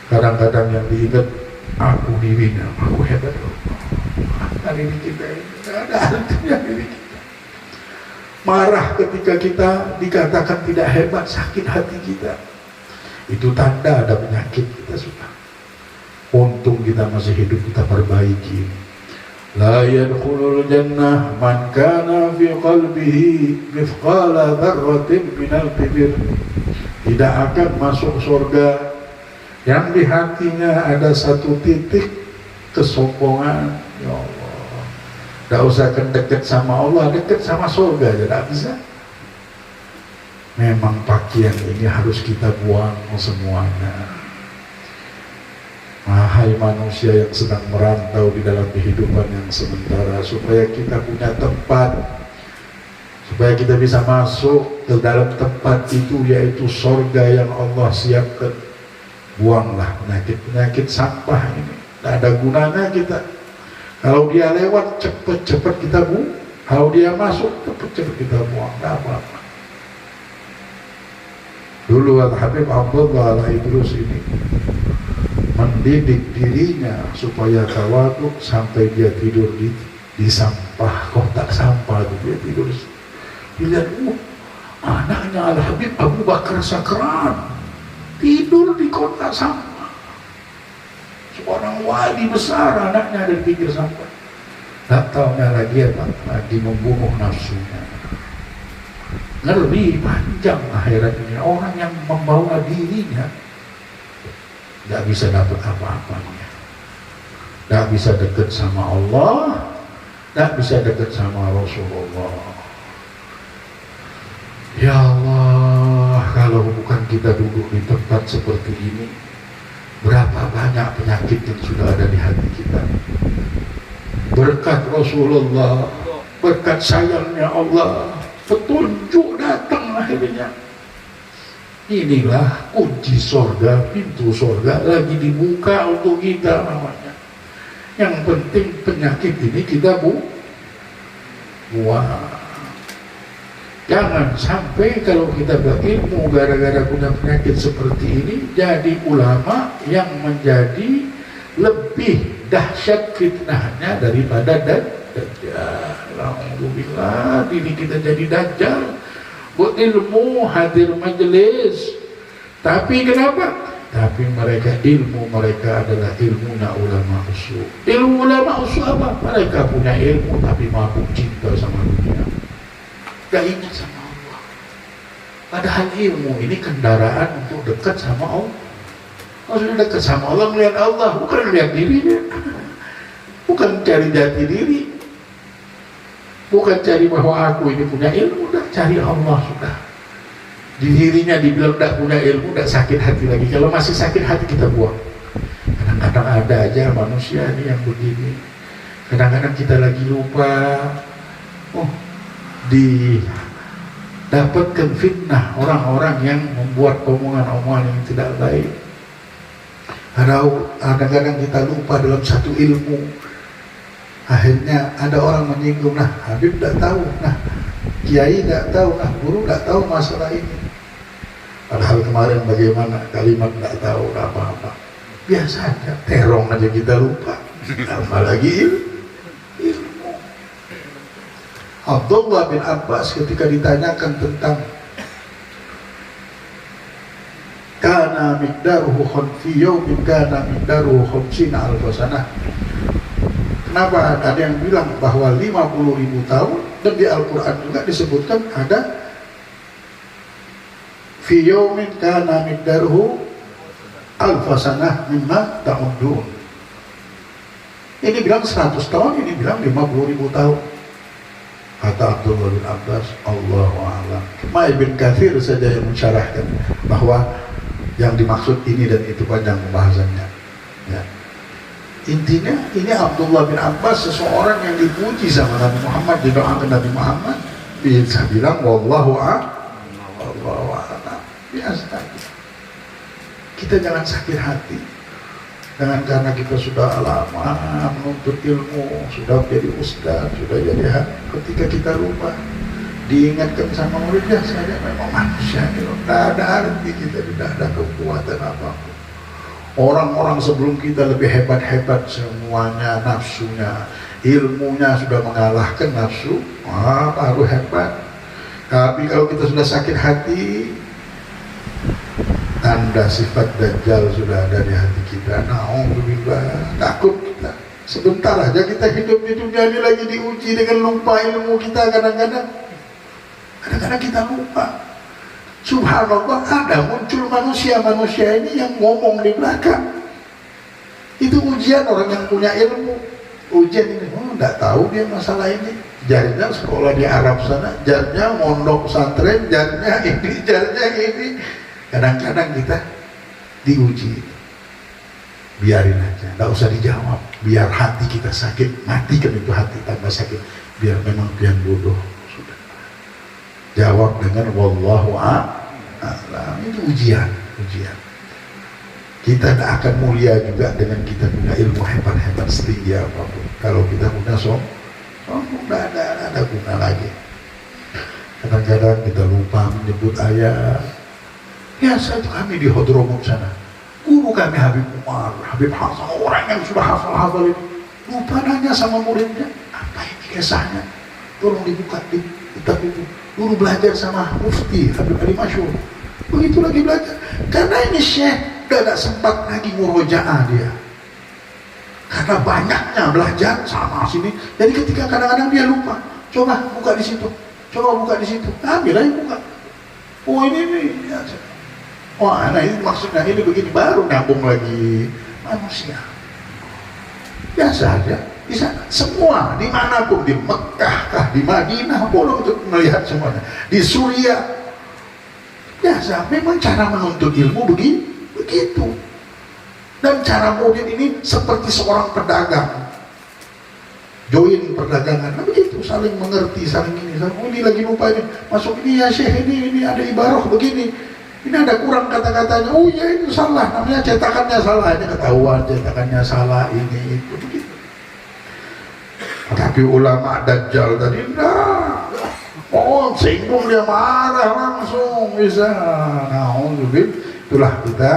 Kadang-kadang yang diingat aku dirinya, aku hebat loh. Diri kita ini tidak ada artinya diri kita. Marah ketika kita dikatakan tidak hebat, sakit hati kita. Itu tanda ada penyakit kita sudah. Untung kita masih hidup, kita perbaiki. La yadkhulul jannah man kana fi qalbihi mithqala dzarratin minal kibir. Tidak akan masuk surga yang di hatinya ada satu titik kesombongan. Ya Allah, tidak usah dekat sama Allah, dekat sama surga aja tidak bisa. Memang pakaian ini harus kita buang semuanya. Hai manusia yang sedang merantau di dalam kehidupan yang sementara, supaya kita punya tempat, supaya kita bisa masuk ke dalam tempat itu, yaitu surga yang Allah siapkan. Buanglah penyakit-penyakit sampah ini, tidak ada gunanya kita. Kalau dia lewat, cepat-cepat kita buang. Kalau dia masuk, cepat-cepat kita buang, tidak apa-apa. Dulu Al-Habib Abdullah Al-Idrus ini mendidik dirinya supaya tawadhu sampai dia tidur di sampah, kotak sampah itu dia tidur. Dilihat, anaknya Al-Habib Abu Bakar Sakran tidur di kotak sampah. Seorang wali besar, anaknya ada di pinggir sampah. Tak tahunya lagi apa? Lagi membunuh nafsunya. Ngeri panjang akhirat ini. Orang yang membawa dirinya tidak bisa dapat apa-apanya, tidak bisa dekat sama Allah, tidak bisa dekat sama Rasulullah. Ya Allah, kalau bukan kita duduk di tempat seperti ini, berapa banyak penyakit yang sudah ada di hati kita. Berkat Rasulullah, berkat sayangnya Allah, petunjuk datang akhirnya. Inilah kunci surga, pintu surga lagi dibuka untuk kita namanya. Yang penting penyakit ini kita buang. Jangan sampai kalau kita berilmu gara-gara punya penyakit seperti ini, jadi ulama yang menjadi lebih dahsyat fitnahnya daripada dajjal. Alhamdulillah, diri kita jadi dajjal. Buat ilmu, hadir majelis, tapi kenapa? Tapi mereka, ilmu mereka adalah ilmunya ulama usul. Ilmu ulama usul apa? Mereka punya ilmu tapi mabuk cinta sama dunia, gak ingat sama Allah. Padahal ilmu ini kendaraan untuk dekat sama Allah. Kalau sudah dekat sama Allah, melihat Allah, bukan melihat dirinya, bukan cari jati diri, bukan cari bahwa aku ini punya ilmu. Udah cari Allah sudah. Di dirinya dibilang tidak punya ilmu, tidak sakit hati lagi. Kalau masih sakit hati kita buang. Kadang-kadang ada aja manusia ini yang begini. Kadang-kadang kita lagi lupa, didapatkan fitnah orang-orang yang membuat omongan-omongan yang tidak baik. Kadang-kadang kita lupa dalam satu ilmu. Akhirnya ada orang menyinggung, nah Habib tidak tahu, nah Kiai tidak tahu, nah guru tidak tahu masalah ini. Padahal kemarin bagaimana kalimat tidak tahu apa-apa. Biasa aja, terong aja kita lupa. Apalagi ilmu. Abdullah bin Abbas ketika ditanyakan tentang kana miqdaruhu fi yawmin kana miqdaruhu 50 alf sanah. Kenapa ada yang bilang bahwa 50.000 tahun, dan di Al-Quran juga disebutkan ada fi yawmin kana miqdaruhu alf sanah mimma ta'udun. Ini bilang 100 tahun, ini bilang 50.000 tahun. Kata Abdullah bin Abbas, Allahu a'lam. Cuma Ibn Katsir saja yang mensyarahkan bahwa yang dimaksud ini dan itu panjang pembahasannya. Ya. Intinya ini Abdullah bin Abbas seseorang yang dipuji sama Nabi Muhammad, didoakan Nabi Muhammad, bisa bilang wallahu a'lam. Biasa. Kita jangan sakit hati. Jangan karena kita sudah lama menuntut ilmu, sudah menjadi ustaz, sudah jadi ketika kita lupa diingatkan sama muridnya, saya memang manusia, tidak ada arti kita, tidak ada kekuatan apapun. Orang-orang sebelum kita lebih hebat-hebat semuanya, nafsunya, ilmunya sudah mengalahkan nafsu, baru hebat. Tapi kalau kita sudah sakit hati, tanda sifat Dajjal sudah ada di hati kita. Na'udzubillah, takut kita. Sebentar aja kita hidup di dunia ini lagi diuji dengan lupa ilmu kita kadang-kadang. Kadang-kadang kita lupa. Subhanallah, ada muncul manusia-manusia ini yang ngomong di belakang. Itu ujian orang yang punya ilmu. Ujian ini, enggak tahu dia masalah ini. Jarnya sekolah di Arab sana, jarnya mondok pesantren, jarnya ini, jarnya ini. Kadang-kadang kita diuji. Biarin aja, enggak usah dijawab. Biar hati kita sakit, matikan itu hati tambah sakit. Biar memang pian bodoh. Jawab dengan wallahu a'lam. Itu ujian. Kita tidak akan mulia juga dengan kita punya ilmu hebat-hebat setinggi apapun. Kalau kita punya tidak ada guna lagi. Kadang-kadang kita lupa menyebut ayat. Biasa itu kami di Hadramut sana. Guru kami Habib Umar, Habib Hasan, orang yang sudah hafal-hafal ini. Lupa nanya sama muridnya, apa ini kisahnya? Tolong dibuka di kitab itu. Dulu belajar sama Mufti Habib Ali Masyur, begitu lagi belajar karena ini Syekh udah gak sempat lagi murojaah dia karena banyaknya belajar sana sini. Jadi ketika kadang-kadang dia lupa, coba buka di situ, ambil aja buka. Oh ini ya. Nah ini maksudnya ini begini, baru nyambung lagi. Manusia biasa aja. Di sana semua, dimanapun, di Mekah kah, di Madinah, boleh untuk melihat semuanya. Di Suriah, biasa. Memang cara menuntut ilmu begitu. Dan cara murid ini seperti seorang pedagang, join perdagangan, nah begitu, saling mengerti, saling ini. Ini lagi lupa ini, masuk ini ya Syekh, ini ada ibarah begini, ini ada kurang kata-katanya. Oh ya itu salah, namanya cetakannya salah, ini ketahuan cetakannya salah, ini itu begitu. Tapi ulama Dajjal tadi singgung dia marah langsung bisa. Itulah kita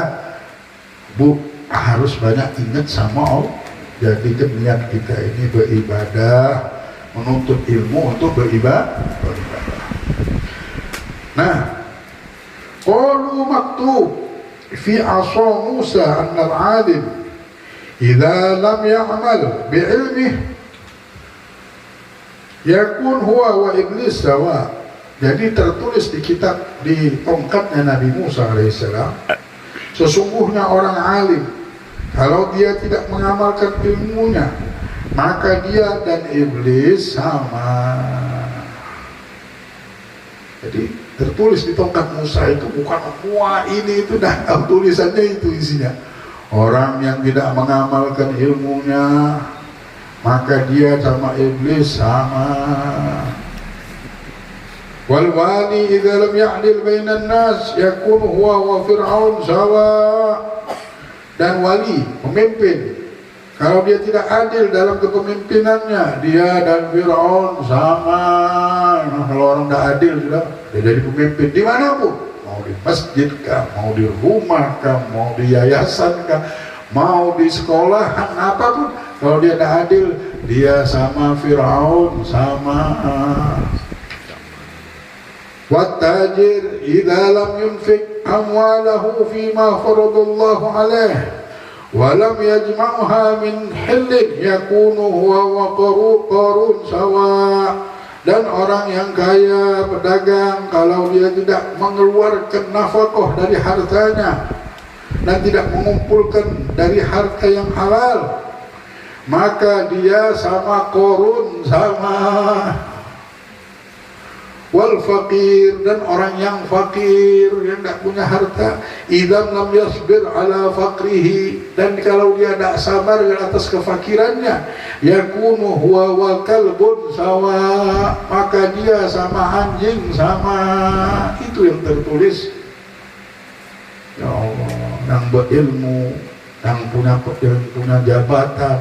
harus banyak ingat sama Allah. Jadi niat kita ini beribadah, menuntut ilmu untuk beribadah. Nah, qalu maktub fi asa Musa anna al-alim idza lam ya'mal bi'ilmihi yakun huwa wa iblis sawa. Jadi tertulis di kitab, di tongkatnya Nabi Musa alaihissalam, sesungguhnya orang alim kalau dia tidak mengamalkan ilmunya maka dia dan iblis sama. Jadi tertulis di tongkat Musa itu bukan wah ini itu dah, tulisannya itu isinya orang yang tidak mengamalkan ilmunya maka dia sama iblis sama. Wal wali idza lam ya'dil bainan nas yakun huwa wa fir'aun sawa. Dan wali, pemimpin, kalau dia tidak adil dalam kepemimpinannya, dia dan Fir'aun sama. Nah, kalau orang tidak adil sudah, dia jadi pemimpin dimanapun, mau di masjid kah, mau di rumah kah, mau di yayasan kah, mau di sekolahan apapun, kalau dia tidak adil, dia sama Fir'aun, sama. Wattajir idza lam yunfik amwalahu fima faradallahu alaih wa lam yajma'ha min hillin yakunu huwa wa qarun sawa. Dan orang yang kaya, pedagang, kalau dia tidak mengeluarkan nafkah dari hartanya dan tidak mengumpulkan dari harta yang halal, maka dia sama Qarun, sama. wal fakir, dan orang yang fakir, yang tidak punya harta, idzan lam yasbir ala fakrihi, dan kalau dia tidak sabar atas kefakirannya, yakunu huwa wa kalbun sawa, maka dia sama anjing sama. Itu yang tertulis. Ya Allah, yang berilmu, yang punya jabatan,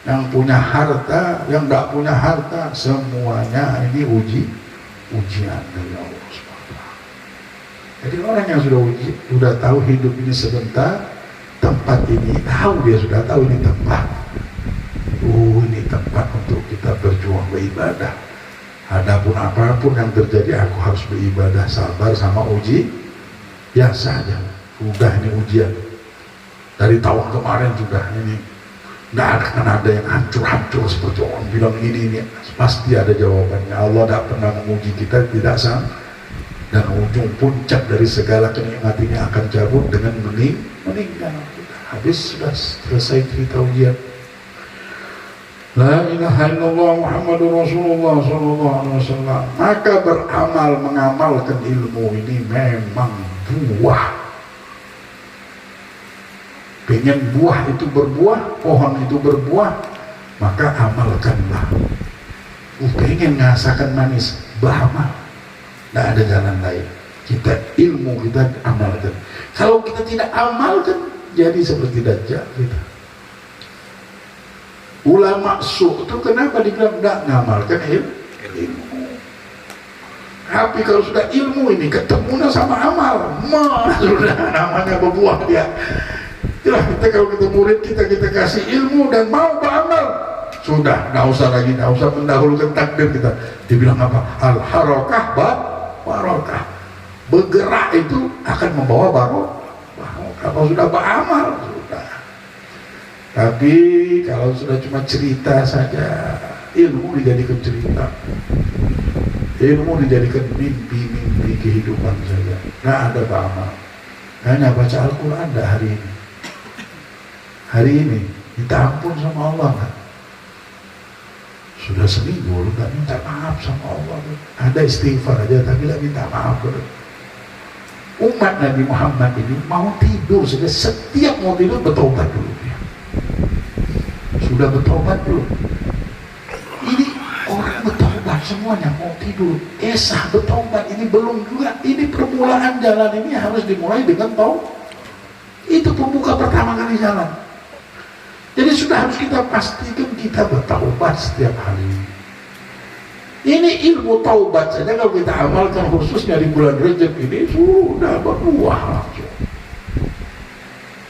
yang punya harta, yang tidak punya harta, semuanya ini ujian dari Allah SWT. Jadi orang yang sudah tahu hidup ini sebentar, tempat ini tahu, dia sudah tahu ini tempat. Ini tempat untuk kita berjuang beribadah. Adapun apapun yang terjadi, aku harus beribadah, sabar sama uji. Ya saja, sudah ini ujian. Dari tahun kemarin sudah ini. Nggak akan ada yang hancur-hancur seperti orang bilang ini pasti ada jawabannya. Allah tidak pernah menguji kita tidak sama, dan ujung puncak dari segala kenikmatan ini akan cabut dengan meninggal. Habis, sudah selesai cerita ujian. La ilaha illallah Muhammadur Rasulullah sallallahu alaihi wasallam. Maka beramal, mengamalkan ilmu ini memang buah. Pengen buah itu berbuah, pohon itu berbuah, maka amalkanlah. Pengen ngasakan manis, beramal. Tidak ada jalan lain. Kita ilmu kita amalkan. Kalau kita tidak amalkan, jadi seperti Dajjal kita. Ulama su itu kenapa dibilang tidak ngamalkan ilmu? Tapi kalau sudah ilmu ini ketemu sama amal, sudah namanya berbuah dia. Itulah kita, kalau kita murid kita kasih ilmu dan mau beramal, sudah nggak usah mendahulukan takdir kita. Dibilang apa? Al harakah barokah. Bergerak itu akan membawa barokah. Kalau sudah beramal sudah. Tapi kalau sudah cuma cerita saja, ilmu dijadikan cerita, ilmu dijadikan mimpi kehidupan saja. Nggak ada beramal. Hanya baca Al-Quran hari ini. Hari ini minta ampun sama Allah kan? Sudah seminggu lu gak minta maaf sama Allah kan? Ada istighfar aja tapi gak minta maaf kan? Umat Nabi Muhammad ini mau tidur saja, setiap mau tidur bertobat dulu ya. Sudah bertobat dulu. Ini orang bertobat semuanya mau tidur, esah bertobat, ini belum juga. Ini permulaan jalan ini harus dimulai dengan itu pembuka pertama kali jalan. Jadi sudah harus kita pastikan kita bertaubat setiap hari. Ini ilmu taubat saja kalau kita amalkan khususnya di bulan Rajab ini sudah berbuah langsung.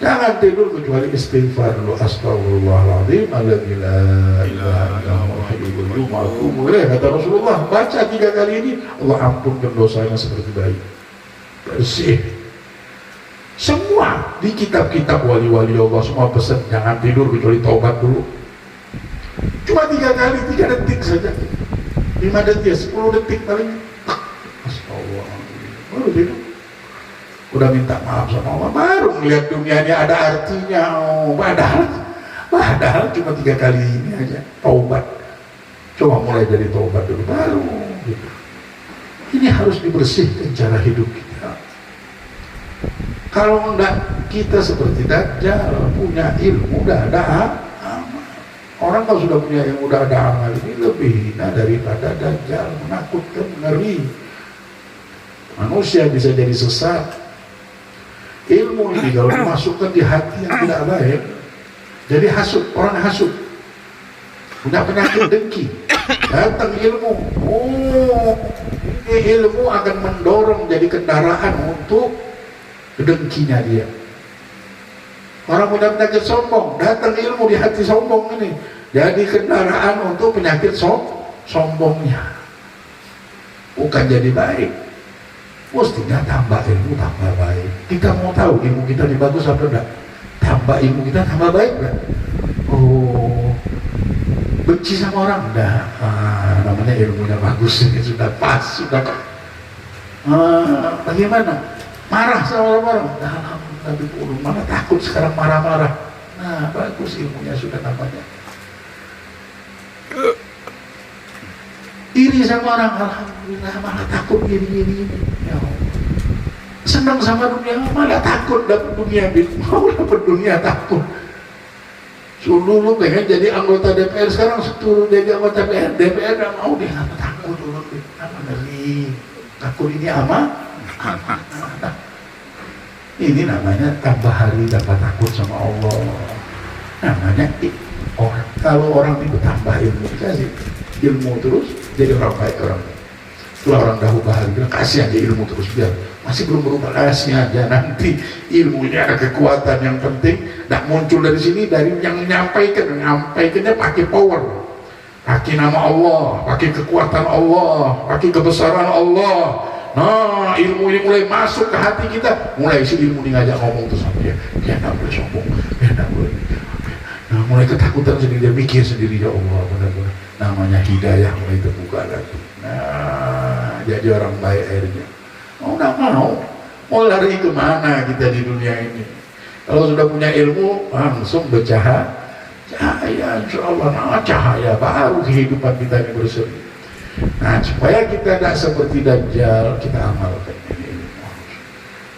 Jangan tidur kecuali istighfar dulu. Astagfirullahaladzim alladzi la ilaha illallah kata Rasulullah. Baca 3 kali ini, Allah ampunkan dosanya seperti bayi, bersih. Semua di kitab-kitab wali-wali Allah semua pesan jangan tidur kecuali taubat dulu. Cuma 3 kali, 3 detik saja, 5 detik, 10 detik paling. Astagfirullahaladzim, baru tidur. Udah minta maaf sama Allah, baru melihat dunia ini ada artinya. Padahal cuma 3 kali ini aja taubat. Coba mulai dari taubat dulu, baru gitu. Ini harus dibersihkan cara hidup kita. Kalau enggak, kita seperti Dajjal, punya ilmu, udah ada amal. Orang kalau sudah punya ilmu, udah ada amal, ini lebih hina daripada Dajjal, menakutkan, ngeri. Manusia bisa jadi sesat. Ilmu ini kalau dimasukkan di hati yang tidak baik, jadi hasud, orang hasud, punya penyakit dengki. Datang ilmu, ini ilmu akan mendorong jadi kendaraan untuk kedengkinya dia. Orang punya penyakit sombong, datang ilmu di hati sombong ini, jadi kendaraan untuk penyakit sombongnya. Bukan jadi baik. Mestinya tambah ilmu, tambah baik. Kita mau tahu ilmu kita ini bagus atau enggak? Tambah ilmu kita, tambah baik enggak? Benci sama orang? Enggak. Namanya ilmunya bagus, ini sudah pas, sudah. Bagaimana? Marah sama orang? Dalam Nabi Puluh, mana takut sekarang marah-marah. Nah, bagus ilmunya sudah namanya. iri sama orang, alhamdulillah malah takut gini. Ya Allah. Senang sama dunia, malah takut dapat dunia, mau dapat dunia takut. Dulu pengen jadi anggota DPR, sekarang suruh jadi anggota DPR nggak mau, dia apa takut dulu, apa ngeri, takut ini apa? Ini namanya tambah hari dapat takut sama Allah. Namanya orang, kalau orang itu tambah ilmu, dikasih ilmu terus jadi orang baik orang. Itulah orang dahulu bahari bilang kasih aja ilmu terus, biar masih belum berubah, kasih aja, nanti ilmunya ada kekuatan yang penting. Tidak muncul dari sini, dari yang menyampaikannya pakai power, pakai nama Allah, pakai kekuatan Allah, pakai kebesaran Allah. Nah, ilmu ini mulai masuk ke hati kita, mulai si ilmu ini ngajak ngomong tuh sama dia tidak boleh sombong, dia tidak boleh. Nah, mulai ketakutan sendiri, dia mikir sendiri, ya Allah, benar-benar namanya hidayah mulai terbuka lagi. Nah, jadi orang baik akhirnya. Oh, nggak mau lari kemana kita di dunia ini? Kalau sudah punya ilmu, langsung bercahaya, insya Allah, nah, cahaya baru kehidupan kita ini berseri. Nah, supaya kita tidak seperti Dajjal, kita amalkan ilmu.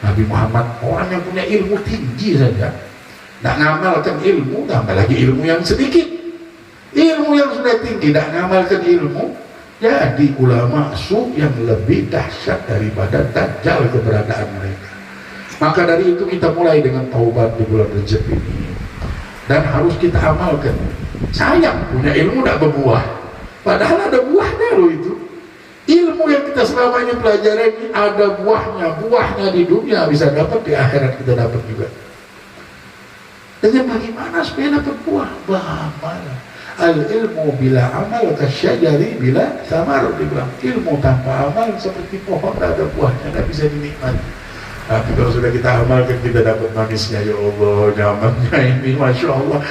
Nabi Muhammad orang yang punya ilmu tinggi saja, tidak ngamalkan ilmu, tambah lagi ilmu yang sedikit. Ilmu yang sudah tinggi, tidak ngamalkan ilmu, jadi ulama su yang lebih dahsyat daripada Dajjal keberadaan mereka. Maka dari itu kita mulai dengan taubat di bulan Rajab ini, dan harus kita amalkan. Sayang punya ilmu tidak berbuah, padahal ada buahnya loh itu. Ilmu yang kita selama ini pelajari ini ada buahnya di dunia bisa dapat, di akhirat kita dapat juga. Dan bagaimana supaya dapat buah? Bagaimana? Al-ilmu bila amal kasyajari bila samar, dibilang ilmu tanpa amal seperti pohon, tak ada buahnya, tak bisa dinikmati. Tapi kalau sudah kita amalkan, kita dapat manisnya. Ya Allah, nyamannya ini, Masya Allah.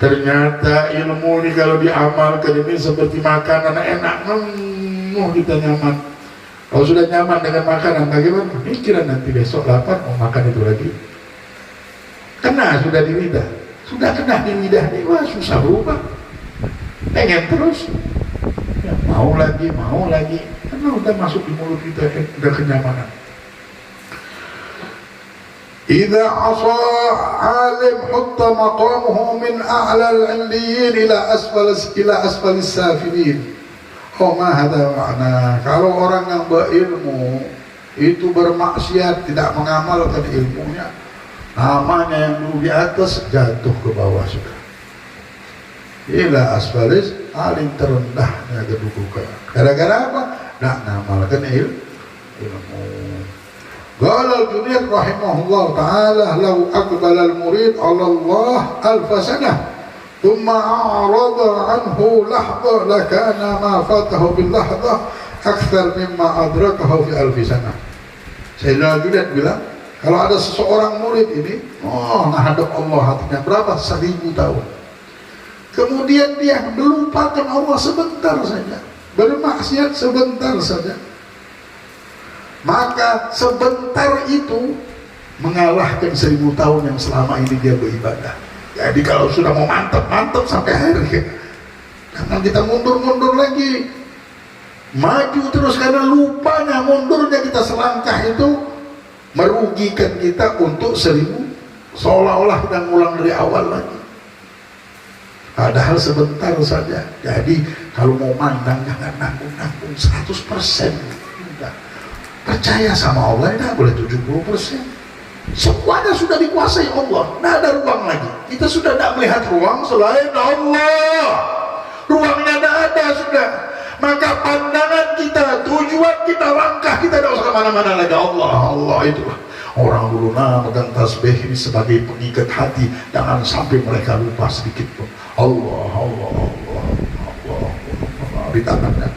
Ternyata ilmu ini kalau diamalkan ini seperti makanan enak, kita nyaman. Kalau sudah nyaman dengan makanan, bagaimana? Pikiran nanti besok lapar mau makan itu lagi. Kena sudah di lidah, sudah kena di lidah nih, wah susah berubah. Pengen terus, ya, mau lagi, karena udah masuk di mulut kita, udah kenyamanan. Idza asa alim hutta maqamuhu min a'la al-'illiyin ila asfal safilin. Oh, ma hadza ma'na. Kalau orang yang berilmu itu bermaksiat, tidak mengamalkan ilmunya, namanya yang dulu di atas jatuh ke bawah sudah. Ila asfalis, paling terendahnya kedudukan. Gara-gara apa? Nak ngamalkan ilmu. Qala al-Junayd rahimahullah ta'ala, law aqbala al-murid 'ala Allah alf sanah thumma a'rada 'anhu lahdha lakana ma fatahu bil lahdha akthar mimma adrakahu fi alf sanah. Sayyidina Junayd bilang, kalau ada seseorang murid ini, menghadap Allah hatinya berapa? 1000 tahun. Kemudian dia melupakan Allah sebentar saja, bermaksiat sebentar saja, maka sebentar itu mengalahkan 1000 tahun yang selama ini dia beribadah. Jadi kalau sudah mau mantap sampai akhir, jangan kita mundur lagi, maju terus, karena lupanya mundurnya kita selangkah itu merugikan kita untuk 1000, seolah-olah kita ngulang dari awal lagi. Padahal sebentar saja. Jadi kalau mau mandang jangan nanggung 100%. Percaya sama Allah, tidak boleh 70%. Semuanya sudah dikuasai Allah, tidak ada ruang lagi. Kita sudah tidak melihat ruang selain Allah. Ruangnya tidak ada sudah. Maka pandangan kita, tujuan kita, langkah kita tidak usah kemana-mana lagi. Allah itu. Orang dulu megang tasbih ini sebagai pengikat hati, jangan sampai mereka lupa sedikit pun. Allah di tangannya.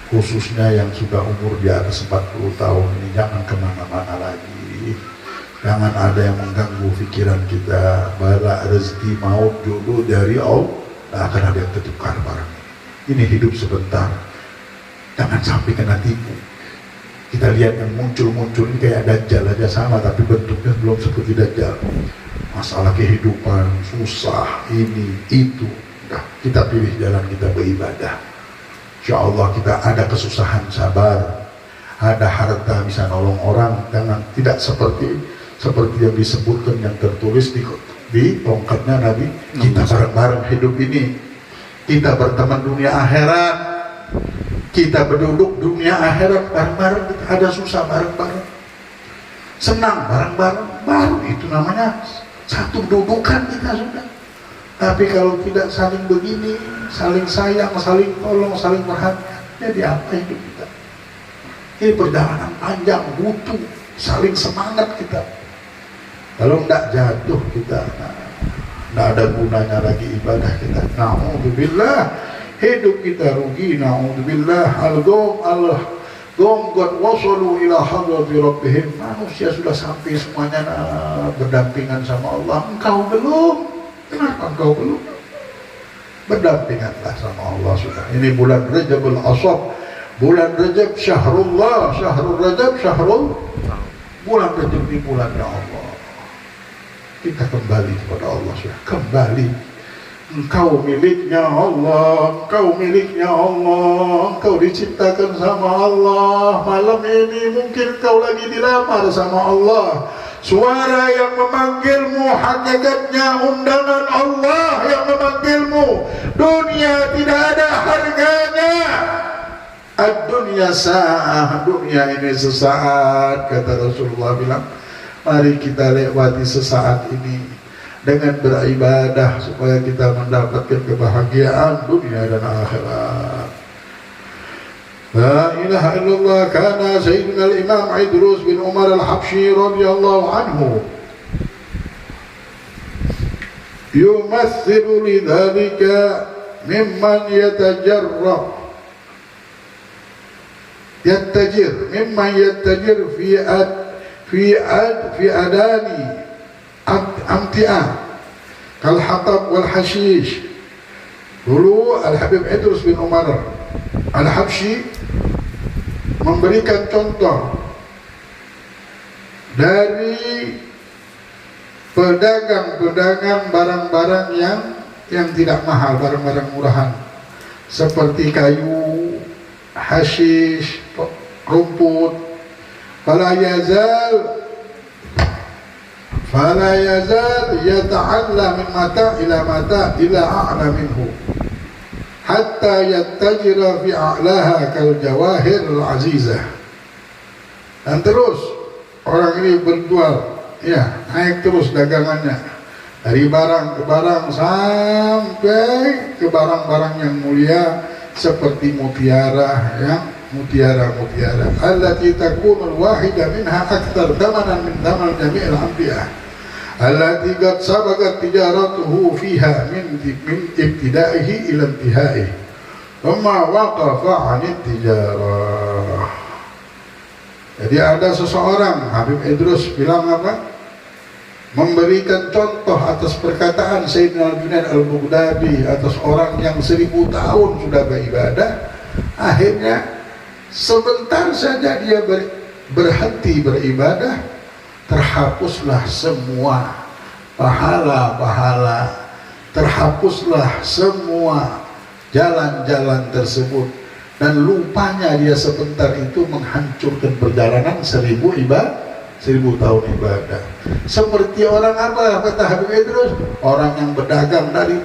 Khususnya yang sudah umur di atas 40 tahun ini, jangan kemana-mana lagi. Jangan ada yang mengganggu pikiran kita. Bala rezeki, maut, jodoh dari Allah, tidak akan ada yang tertukar barang ini. Hidup sebentar, jangan sampai kena tipu. Kita lihat yang muncul ini kayak Dajjal aja sama, tapi bentuknya belum seperti Dajjal. Masalah kehidupan, susah, ini, itu. Nah, kita pilih jalan kita beribadah. Insya Allah kita ada kesusahan sabar, ada harta bisa nolong orang, jangan tidak seperti yang disebutkan yang tertulis di tongkatnya Nabi. Kita bareng-bareng hidup ini, kita berteman dunia akhirat, kita berduduk dunia akhirat bareng-bareng, kita ada susah bareng-bareng, senang bareng-bareng, baru itu namanya satu dudukan kita sudah. Tapi kalau tidak saling begini, saling sayang, saling tolong, saling perhatian, jadi apa hidup kita? Ini perjalanan panjang, butuh saling semangat kita. Kalau tidak jatuh kita, tidak ada gunanya lagi ibadah kita. Na'udzubillah, hidup kita rugi. Na'udzubillah, al-gom qad wasalu ila hadrati rabbihim. Manusia sudah sampai semuanya berdampingan sama Allah. Engkau belum. Kenapa engkau belum? Berdampinganlah sama Allah sudah. Ini bulan Rajabul Ashab, bulan Rajab syahrullah, syahrul Rajab syahrul. Bulan Rajab ini bulannya Allah. Kita kembali kepada Allah sudah. Kembali. Engkau miliknya Allah, engkau miliknya Allah, engkau diciptakan sama Allah. Malam ini mungkin kau lagi dilamar sama Allah. Suara yang memanggilmu hakikatnya undangan Allah yang memanggilmu. Dunia tidak ada harganya. Ad-dunya sa'ah, dunia ini sesaat, kata Rasulullah bilang. Mari kita lewati sesaat ini dengan beribadah supaya kita mendapatkan kebahagiaan dunia dan akhirat. La ilaha illallah. Kana Sayyidina al-Imam Idrus bin Umar al-Habsyi radhiyallahu anhu yumathilu lidhalika mimman yattajir fi adani amti'ah kal hatab wal hashish. Dulu Al-Habib Idrus bin Umar Al-Habsyi memberikan contoh dari pedagang-pedagang barang-barang yang tidak mahal, barang-barang murahan seperti kayu, hashish, rumput. Fala yazal yata'alla min mata ila a'la minhu hatta yattajira fi a'laha kal jawahir al-azizah. Dan terus orang ini berjual, ya, naik terus dagangannya dari barang ke barang sampai ke barang-barang yang mulia seperti mutiara, ya, mutiara allati takunul wahida minha akthar thamanan min thaman jami'il anbiya allati qad sabagat tijaratuhu fiha min ibtida'ihi ila intihaihi thumma waqafa 'anit tijarah. Jadi ada seseorang, Habib Idrus bilang apa? Memberikan contoh atas perkataan Sayyidina Junaid al-Baghdadi atas orang yang 1000 tahun sudah beribadah, akhirnya sebentar saja dia berhenti beribadah, terhapuslah semua pahala-pahala, terhapuslah semua jalan-jalan tersebut, dan lupanya dia sebentar itu menghancurkan perjalanan 1000 tahun ibadah. Seperti orang apa kata Habib Idrus? Orang yang berdagang dari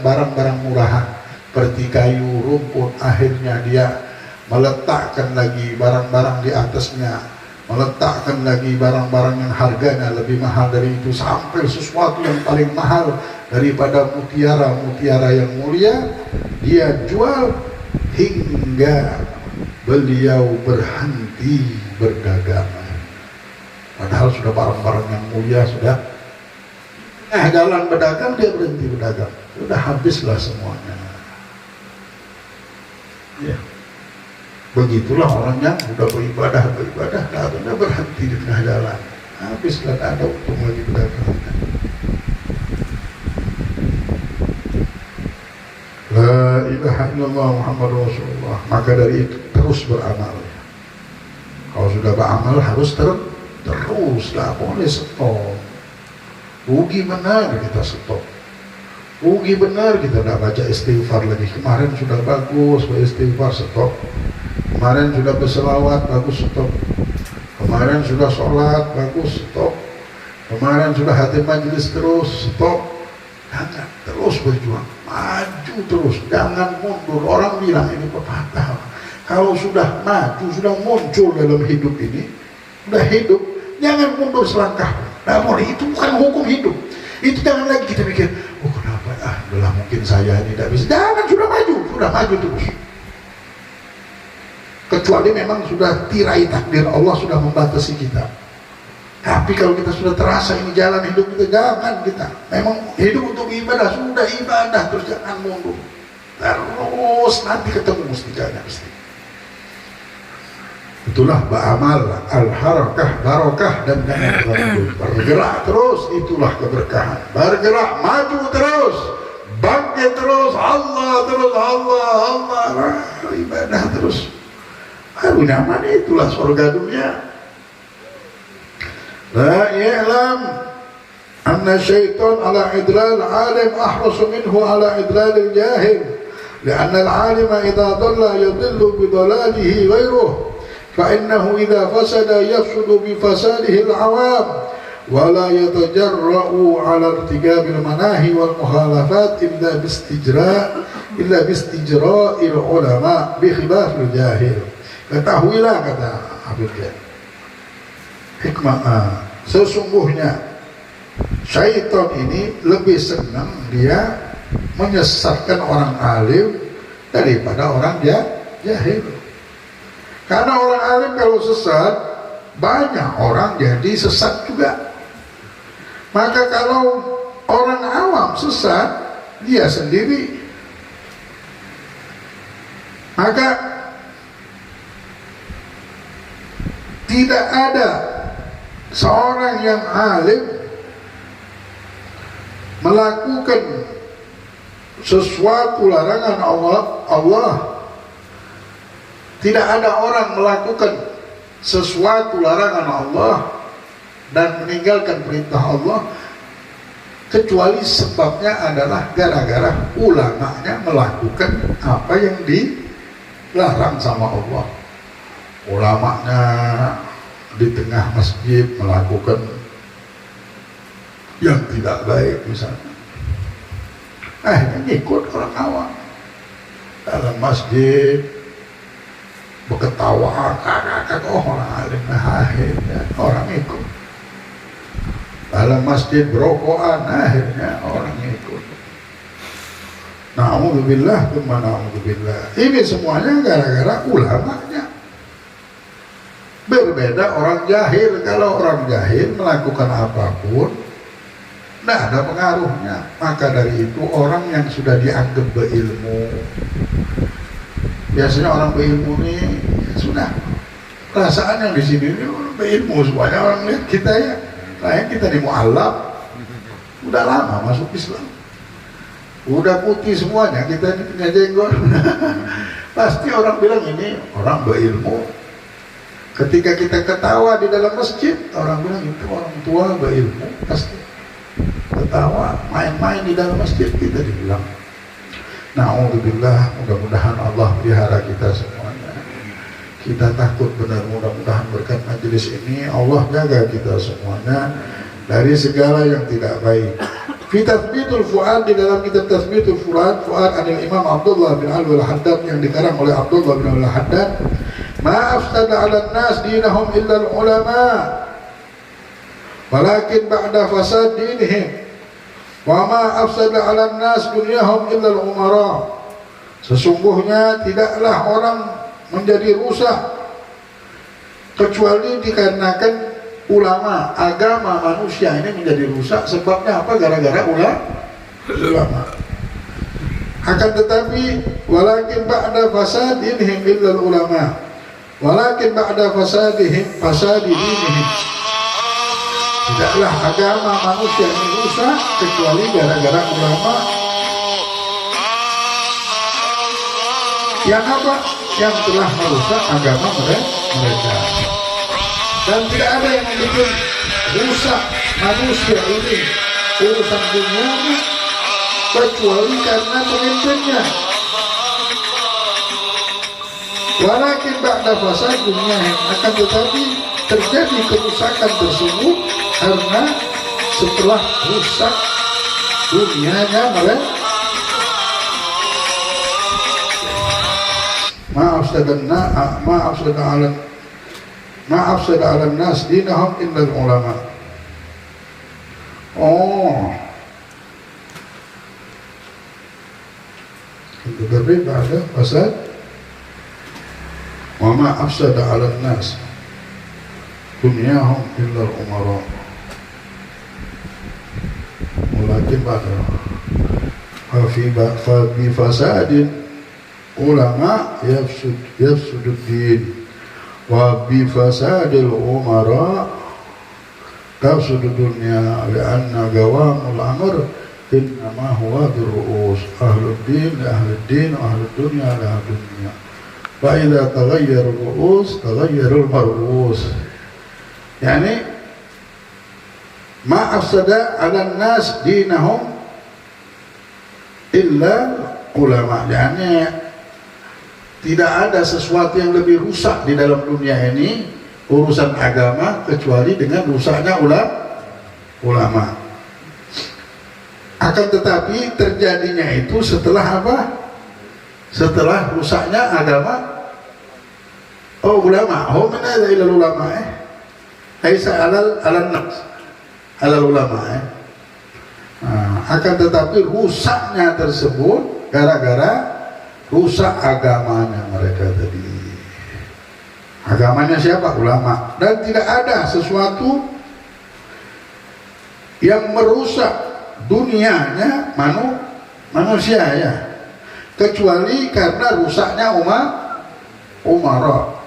barang-barang murahan seperti kayu, rumput, akhirnya dia meletakkan lagi barang-barang di atasnya, meletakkan lagi barang-barang yang harganya lebih mahal dari itu, sampai sesuatu yang paling mahal daripada mutiara yang mulia dia jual, hingga beliau berhenti berdagang. Padahal sudah barang-barang yang mulia sudah jalan berdagang, dia berhenti berdagang, sudah habislah semuanya. Ya, begitulah orang yang sudah beribadah, akhirnya berhenti di tengah jalan, habislah, tak ada untung lagi berdagang. La ilaha illallah Muhammad Rasulullah. Maka dari itu terus beramal. Kalau sudah beramal harus terus, tak boleh stop. Rugi benar kita stop. Rugi benar kita tidak baca istighfar lagi. Kemarin sudah bagus beristighfar, stop. Kemarin sudah berselawat, bagus, stop. Kemarin sudah sholat, bagus, stop. Kemarin sudah hadir majelis, terus, stop. Jangan, terus berjuang, maju terus, jangan mundur. Orang bilang ini pepatah, kalau sudah maju, sudah muncul dalam hidup ini, sudah hidup, jangan mundur selangkah. Namun itu bukan hukum hidup. Itu jangan lagi kita pikir, oh kenapa, adalah mungkin saya ini tidak bisa. Jangan, sudah maju terus. Kecuali memang sudah tirai takdir Allah sudah membatasi kita. Tapi kalau kita sudah terasa ini jalan hidup kita, jangan kita. Memang hidup untuk ibadah, sudah ibadah, terus jangan mundur. Terus nanti ketemu mustikanya pasti. Itulah ba'amal, al-harakah, barokah, dan jangan mundur. Bergerak terus, itulah keberkahan. Bergerak, maju terus, bangkit terus, Allah, ibadah terus. Baru nyaman, itulah surga dunia. La ya'lam anna syaitan ala idlal alim ahrasu minhu ala idlal jahil. Lianna al-alima idha dhalla yadillu bidhalalihi ghairuh. فإنه إذا فسد يفسد بفساده العوام ولا يتجرأ على ارتكاب المناهي والمخالفات إلا باستجراء العلماء بخلاف الجاهل. Ketahuilah, kata Habib Jain, hikmah, sesungguhnya syaitan ini lebih senang dia menyesatkan orang alim daripada orang jahil. Karena orang alim kalau sesat, banyak orang jadi sesat juga. Maka kalau orang awam sesat, dia sendiri. Maka tidak ada seorang yang alim melakukan sesuatu larangan Allah. Tidak ada orang melakukan sesuatu larangan Allah dan meninggalkan perintah Allah kecuali sebabnya adalah gara-gara ulamanya melakukan apa yang dilarang sama Allah. Ulamanya di tengah masjid melakukan yang tidak baik misalnya, ngikut orang awam dalam masjid berketawa, kakak, orang alim, akhirnya orang ikut. Dalam masjid berokokan, akhirnya orang ikut. Na'udzubillah, na'udzubillah. Ini semuanya gara-gara ulamanya. Berbeda orang jahil. Kalau orang jahil melakukan apapun, tidak ada pengaruhnya. Maka dari itu orang yang sudah dianggap berilmu, biasanya orang berilmu ini sudah perasaan yang di sini ini berilmu semuanya. Orang lihat kita ya, kayak kita di mu'alaf udah lama masuk Islam, udah putih semuanya, kita ini punya jenggot. Pasti orang bilang ini orang berilmu. Ketika kita ketawa di dalam masjid, orang bilang itu orang tua berilmu. Pasti ketawa, main-main di dalam masjid, kita dibilang. Na'udzubillah, mudah-mudahan Allah pelihara kita semuanya. Kita takut benar, mudah-mudahan berkat majelis ini Allah jaga kita semuanya dari segala yang tidak baik. Fi Tathbitul Fuad, di dalam kitab Tathbitul Fuad anil Imam Abdullah bin Alwi al-Haddad yang dikarang oleh Abdullah bin Alwi al-Haddad, ma afsada 'ala an-nas dinahum illa al-ulama walakin ba'da fasad dinihim wa ma afsada 'ala an-nas dunyahum illa al-umara. Sesungguhnya tidaklah orang menjadi rusak kecuali dikarenakan ulama. Agama manusia ini menjadi rusak sebabnya apa? Gara-gara ulama. Akan tetapi walakin ba'da fasadihim illa al-ulama, walakin ba'da fasadihim, tidaklah agama manusia ini rusak kecuali gara-gara ulama. Yang apa? Yang telah merusak agama mereka. Dan tidak ada yang membuat rusak manusia ini urusan dunia kecuali karena pemimpinnya. Walakin ba'da fasad dunia, akan tetapi terjadi kerusakan tersebut karena setelah rusak dunianya mereka. Ma'afsada 'ala nas dinahum illa ulama. Oh, tetapi ba'da fasad wa ma'afsada 'ala nas dunyahum illa umara. Walakin ba'da fi fasadin ulama yafsudud din wa bi fasadil umara tafsudud dunya li'anna gawamul amr innama huwa birru'us ahlud din wa ahlud dunya la dunya fa idza taghayyara ru'us taghayyara al-mar'us. Yani ma afsada 'ala nas dinahum illa ulama. Yani tidak ada sesuatu yang lebih rusak di dalam dunia ini urusan agama kecuali dengan rusaknya ulama. Akan tetapi terjadinya itu setelah apa? Setelah rusaknya agama. Oh, ulama. Oh, mana ilal ulama Aisa alal nas alal ulama akan tetapi rusaknya tersebut gara-gara rusak agamanya mereka tadi. Agamanya siapa? Ulama. Dan tidak ada sesuatu yang merusak dunianya manusia ya, kecuali karena rusaknya umara.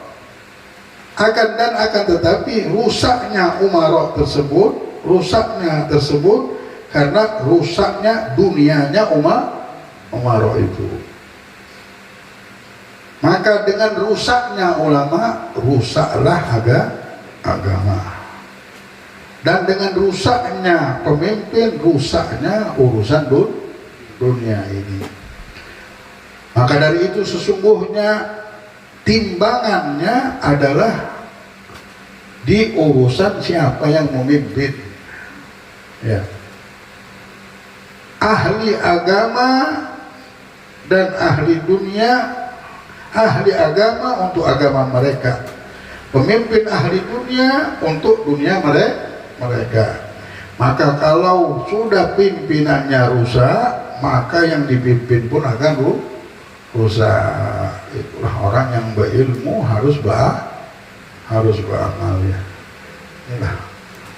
Akan tetapi rusaknya umara tersebut karena rusaknya dunianya umara itu. Maka dengan rusaknya ulama, rusaklah agama. Dan dengan rusaknya pemimpin, rusaknya urusan dunia ini. Maka dari itu sesungguhnya timbangannya adalah di urusan siapa yang memimpin. Ya. Ahli agama dan ahli dunia. Ahli agama untuk agama mereka, pemimpin ahli dunia untuk dunia mereka. Maka kalau sudah pimpinannya rusak, maka yang dipimpin pun akan rusak. Itulah orang yang berilmu harus beramal ya. Inilah.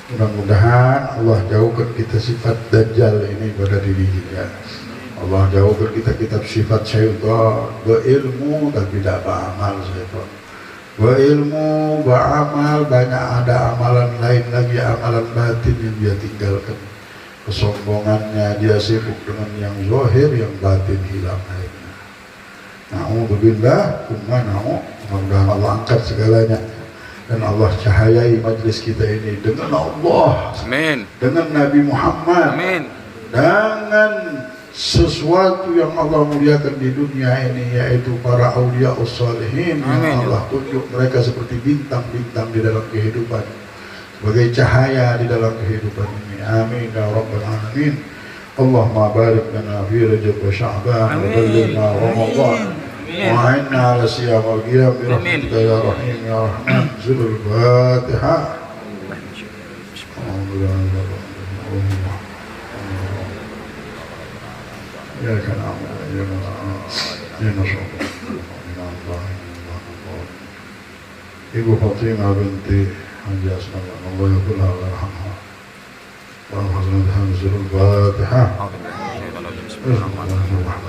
Mudah-mudahan Allah jauhkan kita sifat dajjal ini pada diri kita. Allah jauhkan kita kitab sifat syaitan, berilmu tapi tidak beramal syaitan. Berilmu, beramal, banyak ada amalan lain lagi, amalan batin yang dia tinggalkan. Kesombongannya dia sibuk dengan yang zahir, yang batin hilang lainnya. Na'udzubillah, mudah-mudahan Allah angkat segalanya. Dan Allah cahayai majlis kita ini dengan Allah, amin, dengan Nabi Muhammad, amin, dengan sesuatu yang Allah muliakan di dunia ini, yaitu para awliya ussalihin yang Allah tunjuk mereka seperti bintang-bintang di dalam kehidupan, sebagai cahaya di dalam kehidupan ini. Amin ya rabbal alamin. Allahumma barik lana fi Rajab wa Sya'ban wa ballighna Ramadan wa inna ala siyam al-qiyam bi rahmatika ya rahim ya rahman. Zul Fatiha. Ya kan Allah, ya Nasrullah. Ibu Fatimah binti Haji Asman, Allah yakulha wa yarhamha. Wa hafizna hamzul Fatiha. Bismillahirrahmanirrahim.